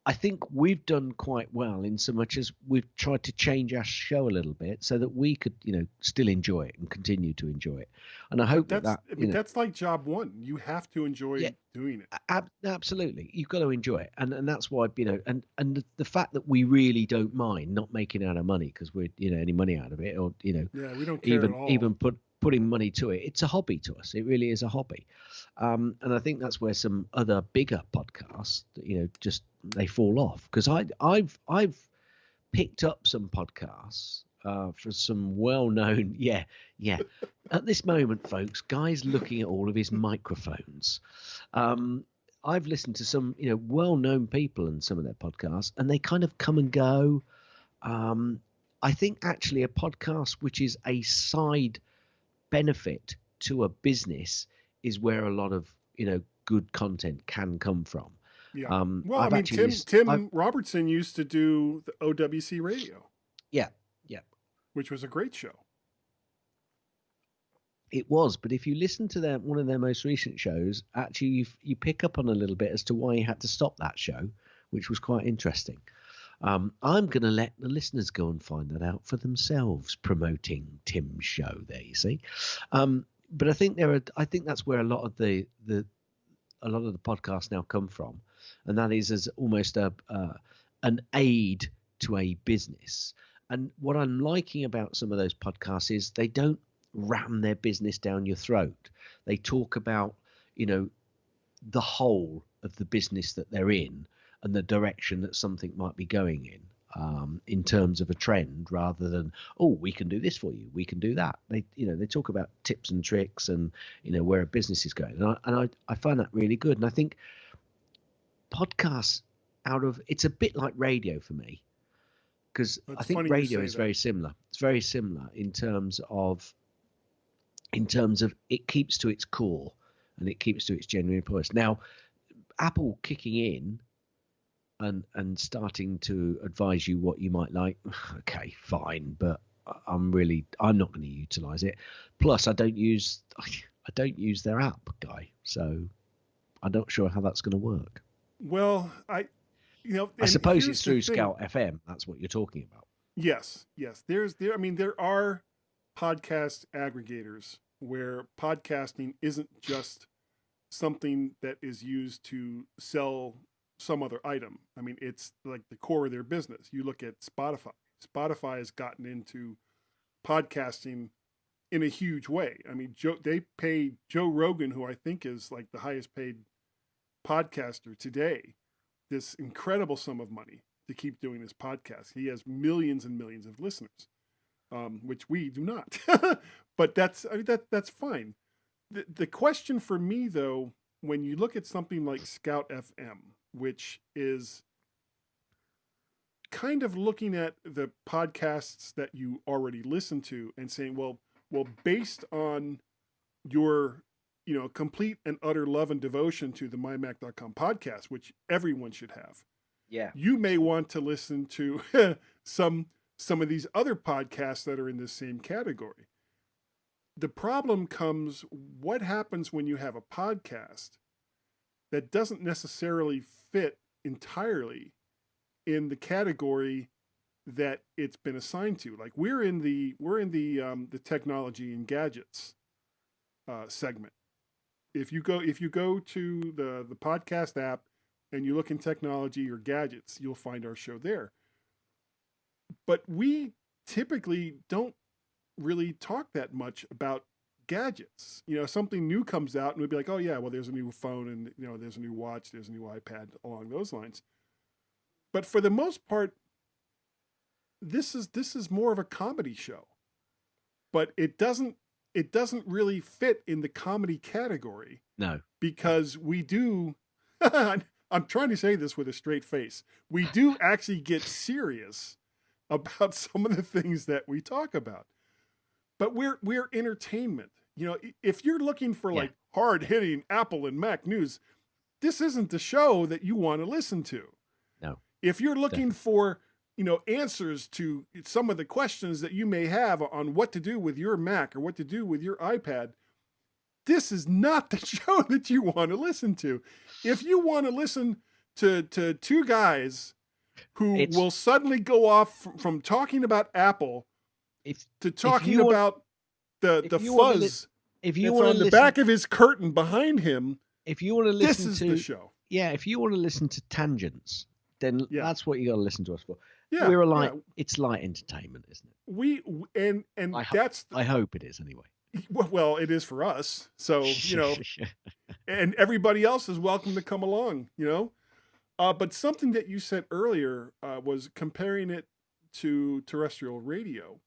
I think we've done quite well in so much as we've tried to change our show a little bit so that we could, still enjoy it and continue to enjoy it. And I hope that's like job one. You have to enjoy doing it. Absolutely. You've got to enjoy it. And that's why, and the fact that we really don't mind not making out of money because we're, any money out of it, or, we don't care at all. Even putting money to it. It's a hobby to us. It really is a hobby. And I think that's where some other bigger podcasts, just they fall off, because I've picked up some podcasts for some well-known. At this moment, folks, Guy's looking at all of his microphones. I've listened to some well-known people and some of their podcasts, and they kind of come and go. I think actually a podcast which is a side benefit to a business is where a lot of good content can come from. Tim Robertson used to do the OWC radio. Yeah. Which was a great show. It was, but if you listen to one of their most recent shows, actually you pick up on a little bit as to why he had to stop that show, which was quite interesting. I'm going to let the listeners go and find that out for themselves, promoting Tim's show there, you see. But I think that's where a lot of the podcasts now come from. and that is as almost an aid to a business. And what I'm liking about some of those podcasts is they don't ram their business down your throat. They talk about, the whole of the business that they're in and the direction that something might be going in terms of a trend, rather than, oh, we can do this for you, we can do that. They talk about tips and tricks and where a business is going, and I find that really good. And I think podcasts it's a bit like radio for me, because I think radio is very similar. It's very similar in terms of it keeps to its core and it keeps to its genuine voice. Now, Apple kicking in and starting to advise you what you might like, okay, fine, but I'm not going to utilize it. Plus, I don't use their app, Guy, so I'm not sure how that's going to work. Well, I suppose it's through Scout FM. That's what you're talking about. Yes. There are podcast aggregators where podcasting isn't just something that is used to sell some other item. I mean, it's like the core of their business. You look at Spotify. Spotify has gotten into podcasting in a huge way. I mean, they pay Joe Rogan, who I think is like the highest paid podcaster today, this incredible sum of money to keep doing this podcast. He has millions and millions of listeners, which we do not. But that's fine. The question for me, though, when you look at something like Scout FM, which is kind of looking at the podcasts that you already listen to and saying, well, based on your complete and utter love and devotion to the MyMac.com podcast, which everyone should have. Yeah. You may want to listen to some of these other podcasts that are in this same category. The problem comes, what happens when you have a podcast that doesn't necessarily fit entirely in the category that it's been assigned to? Like we're in the technology and gadgets segment. If you go to the podcast app and you look in technology or gadgets, you'll find our show there. But we typically don't really talk that much about gadgets. Something new comes out and we'd be like, oh yeah, well, there's a new phone and there's a new watch, there's a new iPad, along those lines. But for the most part, this is more of a comedy show. But it doesn't really fit in the comedy category. No. Because we do I'm trying to say this with a straight face. We do actually get serious about some of the things that we talk about. But we're entertainment. If you're looking for like hard-hitting Apple and Mac news, this isn't the show that you want to listen to. No. If you're looking for, answers to some of the questions that you may have on what to do with your Mac or what to do with your iPad, this is not the show that you want to listen to. If you want to listen to two guys who will suddenly go off from talking about Apple to talking about the fuzz that's on the back of his curtain behind him, if you want to listen this is the show. Yeah, if you want to listen to tangents, then that's what you got to listen to us for. Yeah, it's light entertainment, isn't it? I hope it is anyway. Well, it is for us. So, and everybody else is welcome to come along, But something that you said earlier was comparing it to terrestrial radio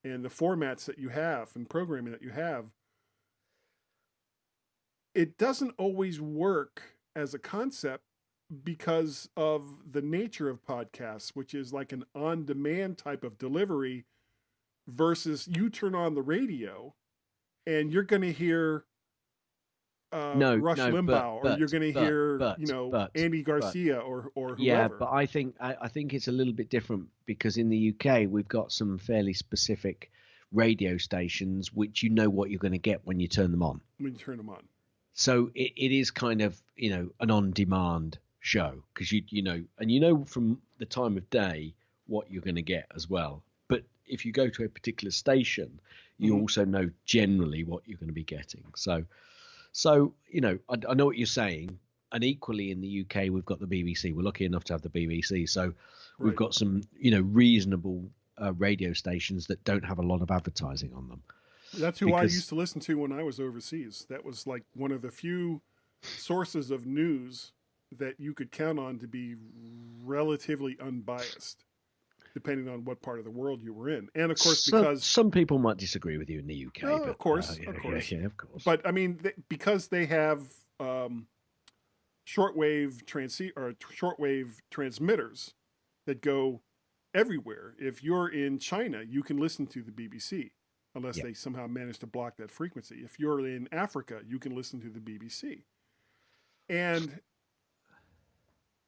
and the formats that you have and programming that you have. It doesn't always work as a concept because of the nature of podcasts, which is like an on-demand type of delivery versus you turn on the radio and you're going to hear Rush Limbaugh, or you're going to hear, Andy Garcia or whoever. Yeah, but I think it's a little bit different because in the UK we've got some fairly specific radio stations which what you're going to get when you turn them on. So it is kind of an on-demand show because you from the time of day what you're going to get as well. But if you go to a particular station, you also know generally what you're going to be getting. So I know what you're saying, And equally in the UK, we've got the BBC. We're lucky enough to have the BBC. So we've Right. got some, reasonable radio stations that don't have a lot of advertising on them. That's who I used to listen to when I was overseas. That was like one of the few sources of news that you could count on to be relatively unbiased, depending on what part of the world you were in. And of course, because some people might disagree with you in the UK, oh, but of course. yeah, of course. But I mean, because they have shortwave transmitters that go everywhere. If you're in China, you can listen to the BBC unless they somehow manage to block that frequency. If you're in Africa, you can listen to the BBC. And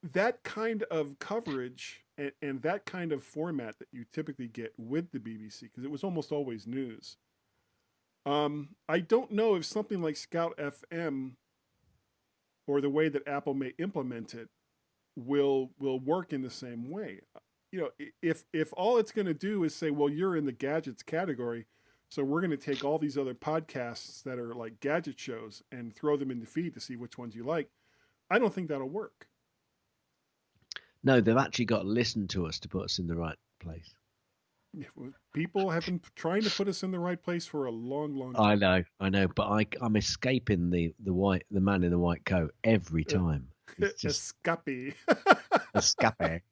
that kind of coverage and that kind of format that you typically get with the BBC, because it was almost always news. I don't know if something like Scout FM or the way that Apple may implement it will work in the same way. If all it's going to do is say, well, you're in the gadgets category, so we're going to take all these other podcasts that are like gadget shows and throw them in the feed to see which ones you like, I don't think that'll work. No, they've actually got to listen to us to put us in the right place. People have been trying to put us in the right place for a long, long time. I know, but I'm escaping the man in the white coat every time. It's just escape.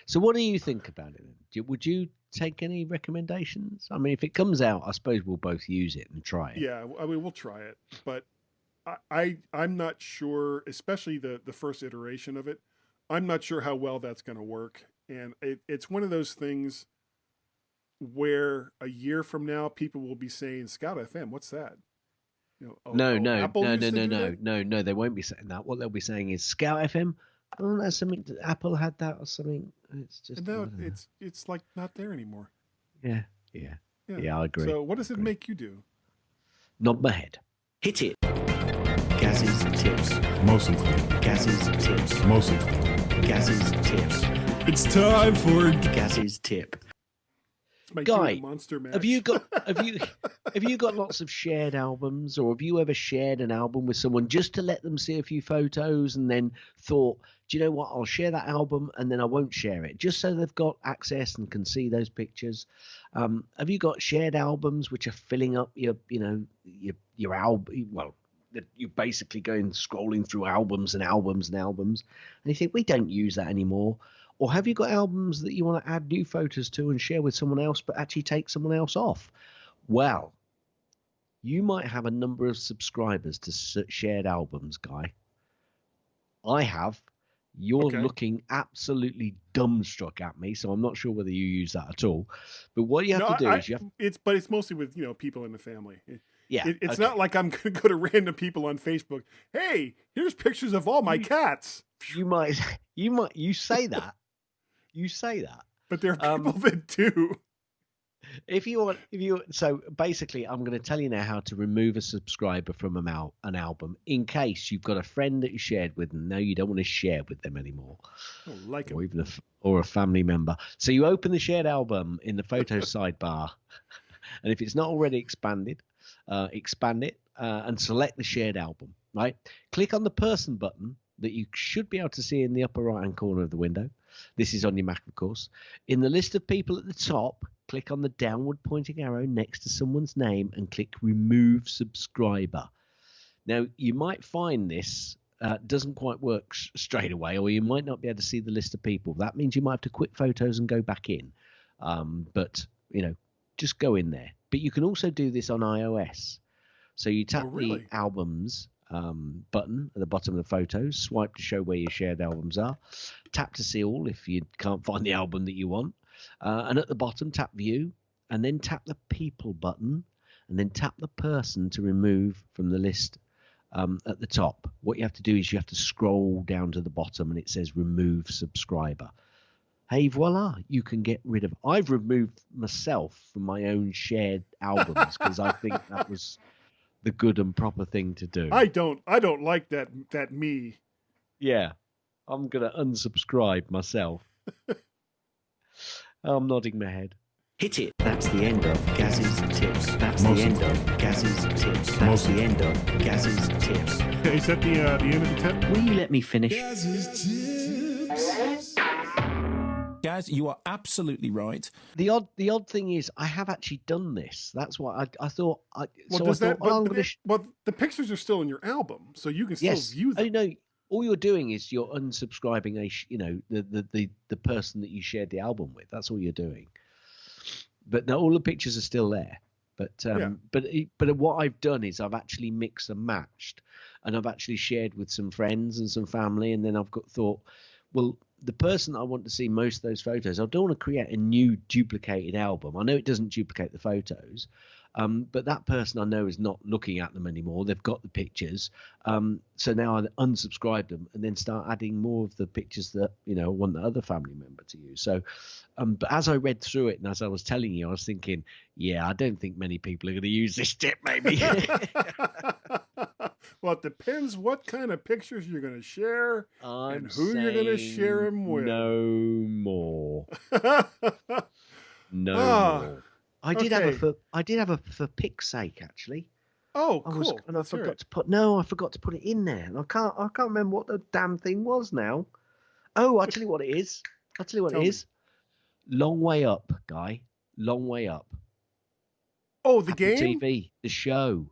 So what do you think about it then? Would you take any recommendations? I mean, if it comes out, I suppose we'll both use it and try it. Yeah, I mean, we'll try it, but I'm not sure, especially the first iteration of it. I'm not sure how well that's going to work, and it's one of those things where a year from now people will be saying, "Scout FM, what's that?" No, they won't be saying that. What they'll be saying is Scout FM. Oh, that's something. Apple had that or something. It's just no, it's like not there anymore. Yeah, I agree. So, what does it make you do? Nod my head. Hit it. Gaz's tips. Mostly. Gaz's tips. Mostly. Gaz's tips. It's time for Gaz's tip. Guy, monster match. have you got lots of shared albums, or have you ever shared an album with someone just to let them see a few photos and then thought, do you know what, I'll share that album and then I won't share it, just so they've got access and can see those pictures? Have you got shared albums which are filling up your album? Well, you're basically scrolling through albums and albums and albums, and you think, we don't use that anymore. Or have you got albums that you want to add new photos to and share with someone else, but actually take someone else off? Well, you might have a number of subscribers to shared albums, Guy. I have. You're looking absolutely dumbstruck at me, so I'm not sure whether you use that at all. But what you have to do is it's mostly with people in the family. It's okay. not like I'm going to go to random people on Facebook. Hey, here's pictures of all my cats. You say that. You say that. But there are people that do. So basically, I'm going to tell you now how to remove a subscriber from an album in case you've got a friend that you shared with and now you don't want to share with them anymore. Or even a family member. So you open the shared album in the photo sidebar, and if it's not already expanded, expand it and select the shared album. Right? Click on the person button that you should be able to see in the upper right hand corner of the window. This is on your Mac, of course. In the list of people at the top, click on the downward pointing arrow next to someone's name and click remove subscriber. Now, you might find this doesn't quite work straight away, or you might not be able to see the list of people. That means you might have to quit photos and go back in. But just go in there. But you can also do this on iOS. So you tap the albums button at the bottom of the photos, swipe to show where your shared albums are, tap to see all if you can't find the album that you want, and at the bottom tap view, and then tap the people button, and then tap the person to remove from the list at the top. What you have to do is you have to scroll down to the bottom and it says remove subscriber. Hey, voila, you can get rid of. I've removed myself from my own shared albums because I think that was the good and proper thing to do. I don't like that me. Yeah, I'm gonna unsubscribe myself. I'm nodding my head. Hit it. That's the end of Gaz's tips. That's the Most end of of Gaz's tips. That's Most the end of Gaz's tips. Is that the end of the tip? Will you let me finish? Gaz, you are absolutely right. The odd thing is, I have actually done this. That's why I thought. Well, the pictures are still in your album, so you can still view them. Oh no, all you're doing is you're unsubscribing the person that you shared the album with. That's all you're doing. But no, all the pictures are still there. But what I've done is I've actually mixed and matched, and I've actually shared with some friends and some family, and then I've thought, well, the person I want to see most of those photos, I don't want to create a new duplicated album. I know it doesn't duplicate the photos, but that person I know is not looking at them anymore. They've got the pictures. So now I unsubscribe them and then start adding more of the pictures that, I want the other family member to use. So, but as I read through it and as I was telling you, I was thinking, I don't think many people are going to use this tip, maybe. Well, it depends what kind of pictures you're going to share and who you're going to share them with. No more. No more. I did have a for pick's sake, actually. Oh, cool. I forgot to put it in there, and I can't remember what the damn thing was now. Oh, I'll tell you what it is. It is. Long Way Up, Guy. Long Way Up. Oh, the Apple game? TV, the show.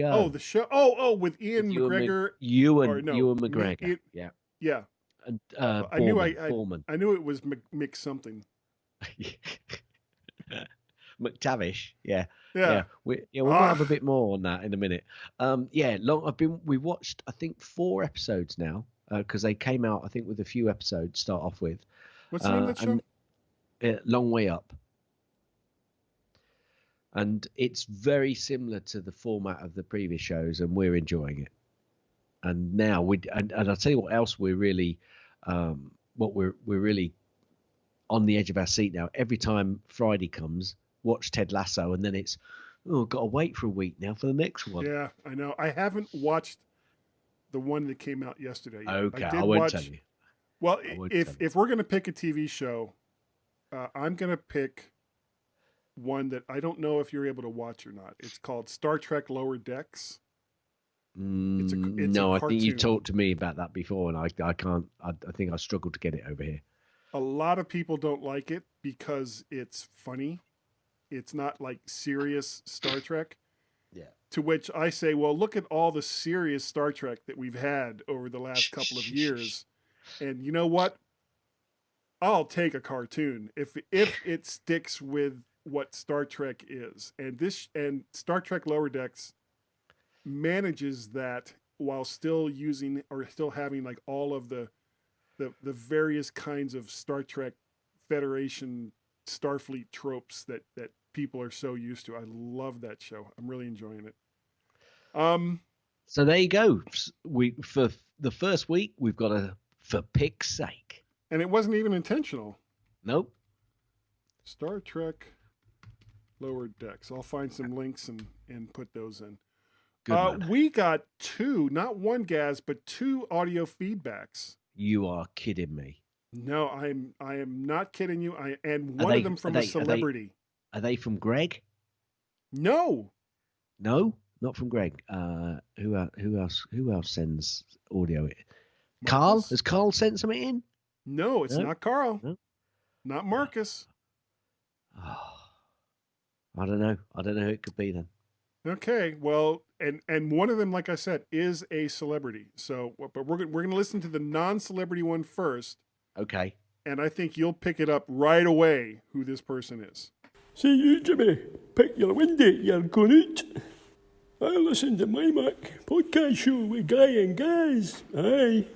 Oh, the show. Oh, with Ian McGregor. Ewan McGregor. Yeah. And I knew it was Mick something. McTavish. Yeah. We'll have a bit more on that in a minute. We watched I think 4 episodes now because they came out I think with a few episodes to start off with. What's the name of that show? Long Way Up. And it's very similar to the format of the previous shows, and we're enjoying it. And now and I'll tell you what else we're really, we're really on the edge of our seat now. Every time Friday comes, watch Ted Lasso, and then it's got to wait for a week now for the next one. Yeah, I know. I haven't watched the one that came out yesterday yet. Okay, I won't tell you. Well, if we're gonna pick a TV show, I'm gonna pick one that I don't know if you're able to watch or not. It's called Star Trek Lower Decks. It's I think you talked to me about that before, and I can't. I think I struggle to get it over here. A lot of people don't like it because it's funny. It's not like serious Star Trek. Yeah. To which I say, well, look at all the serious Star Trek that we've had over the last couple of years, and you know what? I'll take a cartoon if it sticks with what Star Trek is, and Star Trek Lower Decks manages that while still using or still having like all of the various kinds of Star Trek Federation Starfleet tropes that people are so used to. I love that show. I'm really enjoying it. So there you go. For the first week we've got a for pick's sake, and it wasn't even intentional. Nope. Star Trek Lower Decks. I'll find some links and put those in. We got 2, not one, Gaz, but 2 audio feedbacks. You are kidding me. No, I am not kidding you. One of them from a celebrity. Are they from Greg? No, not from Greg. Who else sends audio? Marcus? Carl? Has Carl sent something in? No, it's not Carl. No? Not Marcus. Oh, I don't know who it could be then. Okay, well, and one of them, like I said, is a celebrity. So, but we're going to listen to the non-celebrity one first. Okay. And I think you'll pick it up right away who this person is. Say you, Jimmy, pick your windy, you're going out. I listen to MyMac podcast show with Guy and Gaz. Aye.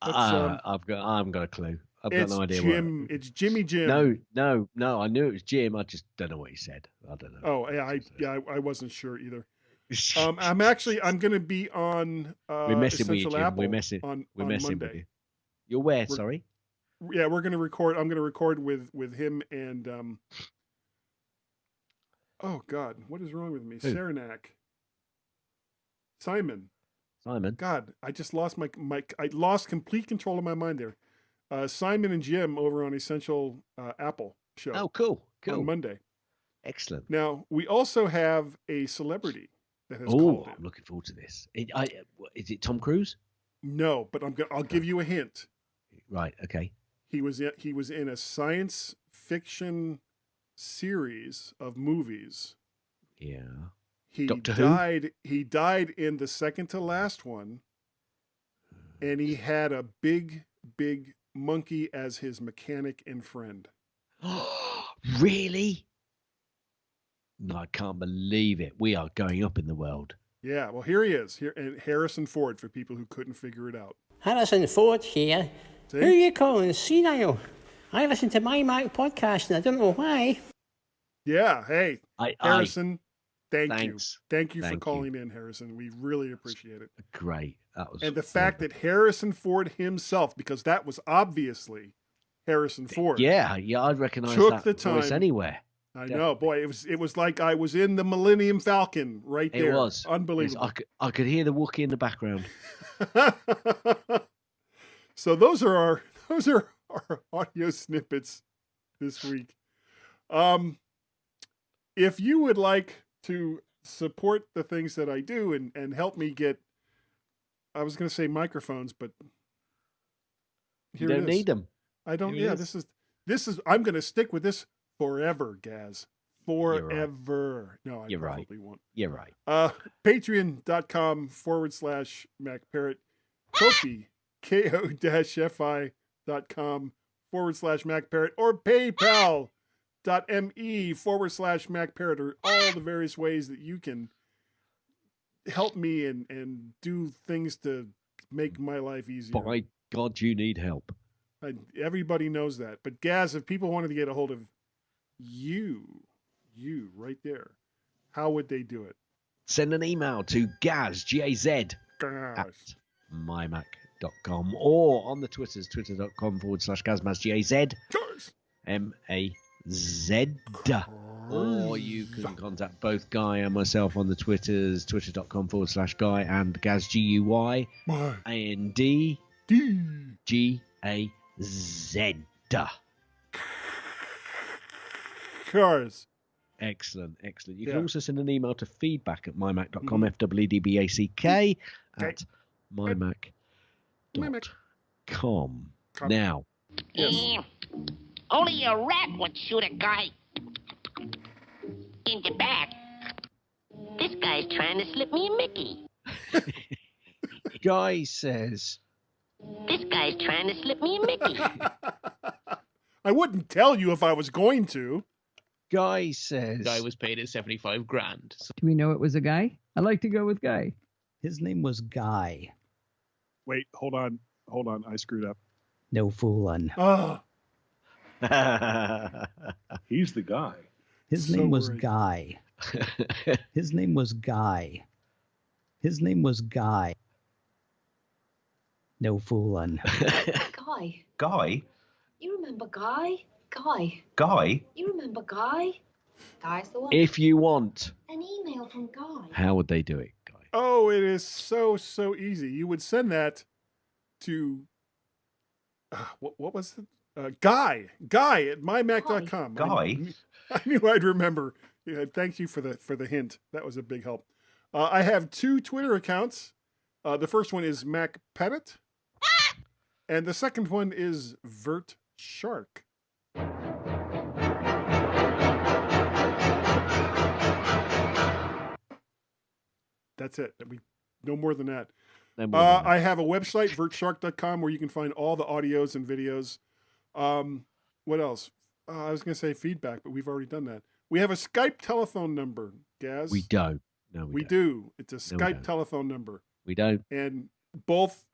I haven't got a clue. I've got no idea. Jim. It's Jimmy Jim. No. I knew it was Jim. I just don't know what he said. I don't know. Oh, I wasn't sure either. I'm going to be on. We're messing with you, Jim. Apple We're messing on with Monday. you. You're where? Sorry. Yeah, we're going to record. I'm going to record with him and. Oh God, what is wrong with me? Who? Saranac. Simon. Simon. God, I just lost my. I lost complete control of my mind there. Simon and Jim over on Essential Apple show. Oh, cool. On Monday. Excellent. Now, we also have a celebrity that has Oh, called in. I'm looking forward to this. Is it Tom Cruise? No, but I'll give you a hint. Right. Okay. He was in a science fiction series of movies. Yeah. He Doctor Who? died. He died in the second to last one, and he had a big monkey as his mechanic and friend. Really? No, I can't believe it. We are going up in the world. Yeah, well, here he is. Here, and Harrison Ford, for people who couldn't figure it out. Harrison Ford here. See? Who are you calling senile? I listen to MyMac podcast and I don't know why. Yeah, hey, Harrison, thank thanks. you. Thank you for Thank calling in, Harrison. We really appreciate it. Great. That was. And the fact that Harrison Ford himself, because that was obviously Harrison Ford. Yeah, I'd recognize took that the voice time. anywhere. I know, boy. It was like I was in the Millennium Falcon right there. It was Unbelievable. I could hear the Wookiee in the background. So those are our audio snippets this week. If you would like to support the things that I do and help me get, I was going to say microphones, but You don't need them. I don't. Here Yeah, it is. this is. I'm going to stick with this forever, Gaz. You're Forever. No, I You're right. probably won't. You're right. Patreon.com/MacParrot. Kofi, ko-fi.com/MacParrot, or PayPal.me/MacParrot, are all the various ways that you can help me and do things to make my life easier. By God, you need help. Everybody knows that. But Gaz, if people wanted to get a hold of you right there, how would they do it? Send an email to Gaz, G-A-Z, Gaz. at mymac.com, or on the Twitters, twitter.com/Gazmaz, G-A-Z, Cheers. M-A-Z. Or you can contact both Guy and myself on the Twitters, twitter.com/Guy and Gaz, G-U-Y, A-N-D, G-A-Z. Cars. Excellent. You Yeah. can also send an email to feedback@mymac.com, FWDBACK, at mymac.com. Now, Yes. Only a rat would shoot a guy in the back. This guy's trying to slip me a Mickey. Guy says, This guy's trying to slip me a Mickey. I wouldn't tell you if I was going to. Guy says, Guy was paid his 75 grand. So Do we know it was a guy? I like to go with Guy. His name was Guy. Wait, hold on. I screwed up. No foolin'. Oh, He's the guy. His So name was worried. Guy. His name was Guy. His name was Guy. No foolin'. Guy. Guy? You remember Guy? Guy. Guy? You remember Guy? Guy's the one. if you want, An email from Guy. how would they do it, Guy? oh, it is so easy. You would send that to what was it? Guy at mymac.com. Guy? I knew I'd remember. Yeah, thank you for the hint. That was a big help. I have 2 Twitter accounts. The first one is Mac Pettit, and the second one is Vert Shark. That's it. No more than that. No more than that. I have a website, vertshark.com, where you can find all the audios and videos. What else? I was going to say feedback, but we've already done that. We have a Skype telephone number, Gaz. We don't. No, We don't. do. It's a No, we Skype don't. telephone number. We don't. And both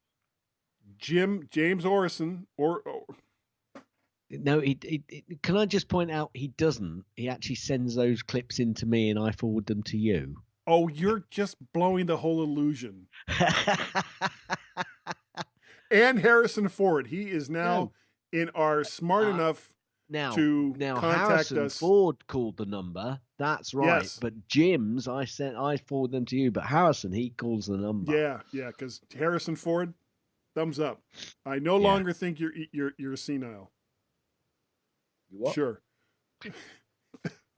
James Orison, or No, can I just point out he doesn't. He actually sends those clips in to me and I forward them to you. oh, you're just blowing the whole illusion. And Harrison Ford, he is now in our smart enough Now, to contact Harrison us. Ford called the number. That's right. Yes. But Jim's, I forward them to you. But Harrison, he calls the number. Yeah, because Harrison Ford, Thumbs up. I no longer think you're senile. You what? Sure.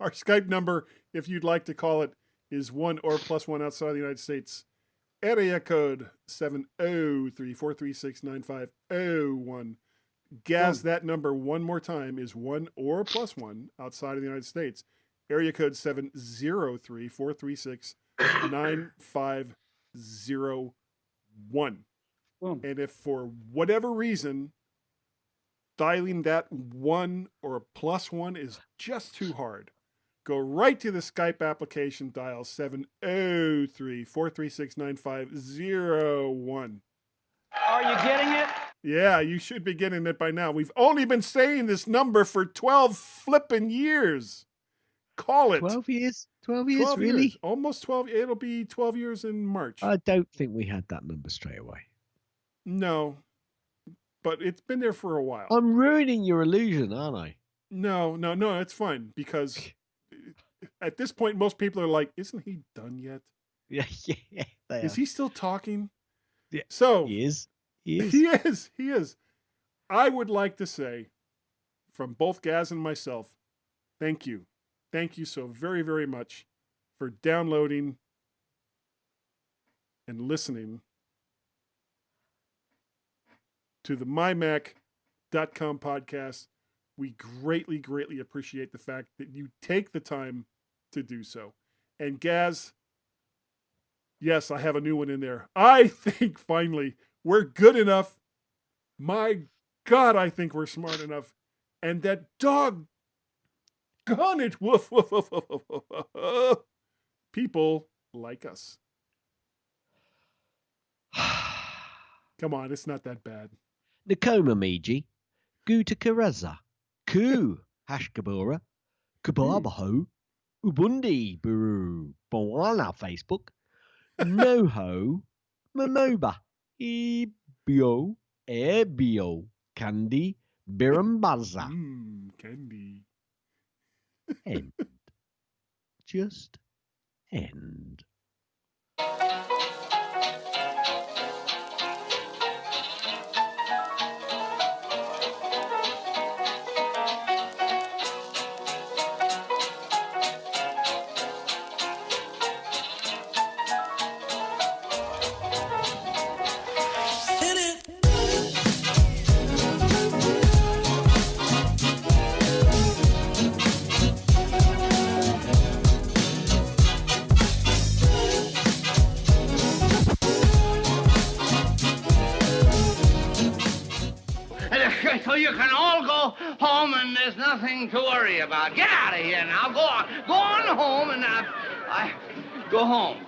Our Skype number, if you'd like to call it, is 1 or +1 outside the United States. Area code 703-436-9501. Gaz, that number one more time is 1 or +1 outside of the United States. Area code 703-436-9501. And if for whatever reason dialing that 1 or +1 is just too hard, go right to the Skype application, dial 703-436-9501. Are you getting it? Yeah, you should be getting it by now. We've only been saying this number for 12 flipping years. Call it. 12 years? 12 years, really? Years. Almost 12. It'll be 12 years in March. I don't think we had that number straight away. No, but it's been there for a while. I'm ruining your illusion, aren't I? No, it's fine because at this point, most people are like, isn't he done yet? Yeah. Is he still talking? Yeah. So He is. He is. I would like to say, from both Gaz and myself, thank you. Thank you so very, very much for downloading and listening to the MyMac.com podcast. We greatly, greatly appreciate the fact that you take the time to do so. And Gaz, yes, I have a new one in there. I think finally we're good enough. My God, I think we're smart enough. And that dog, gone it, woof, woof, woof, woof, woof, woof. People like us. Come on, it's not that bad. Nakoma Miji, Guta Karaza, Ku, Hashkabura, Kababaho, Ubundi, Buru, Bawana Facebook, Noho, Mamoba, Ebio, Ebio, Candy, Birambaza. Candy. End. Just end. So you can all go home and there's nothing to worry about. Get out of here now. Go on. Go on home and go home.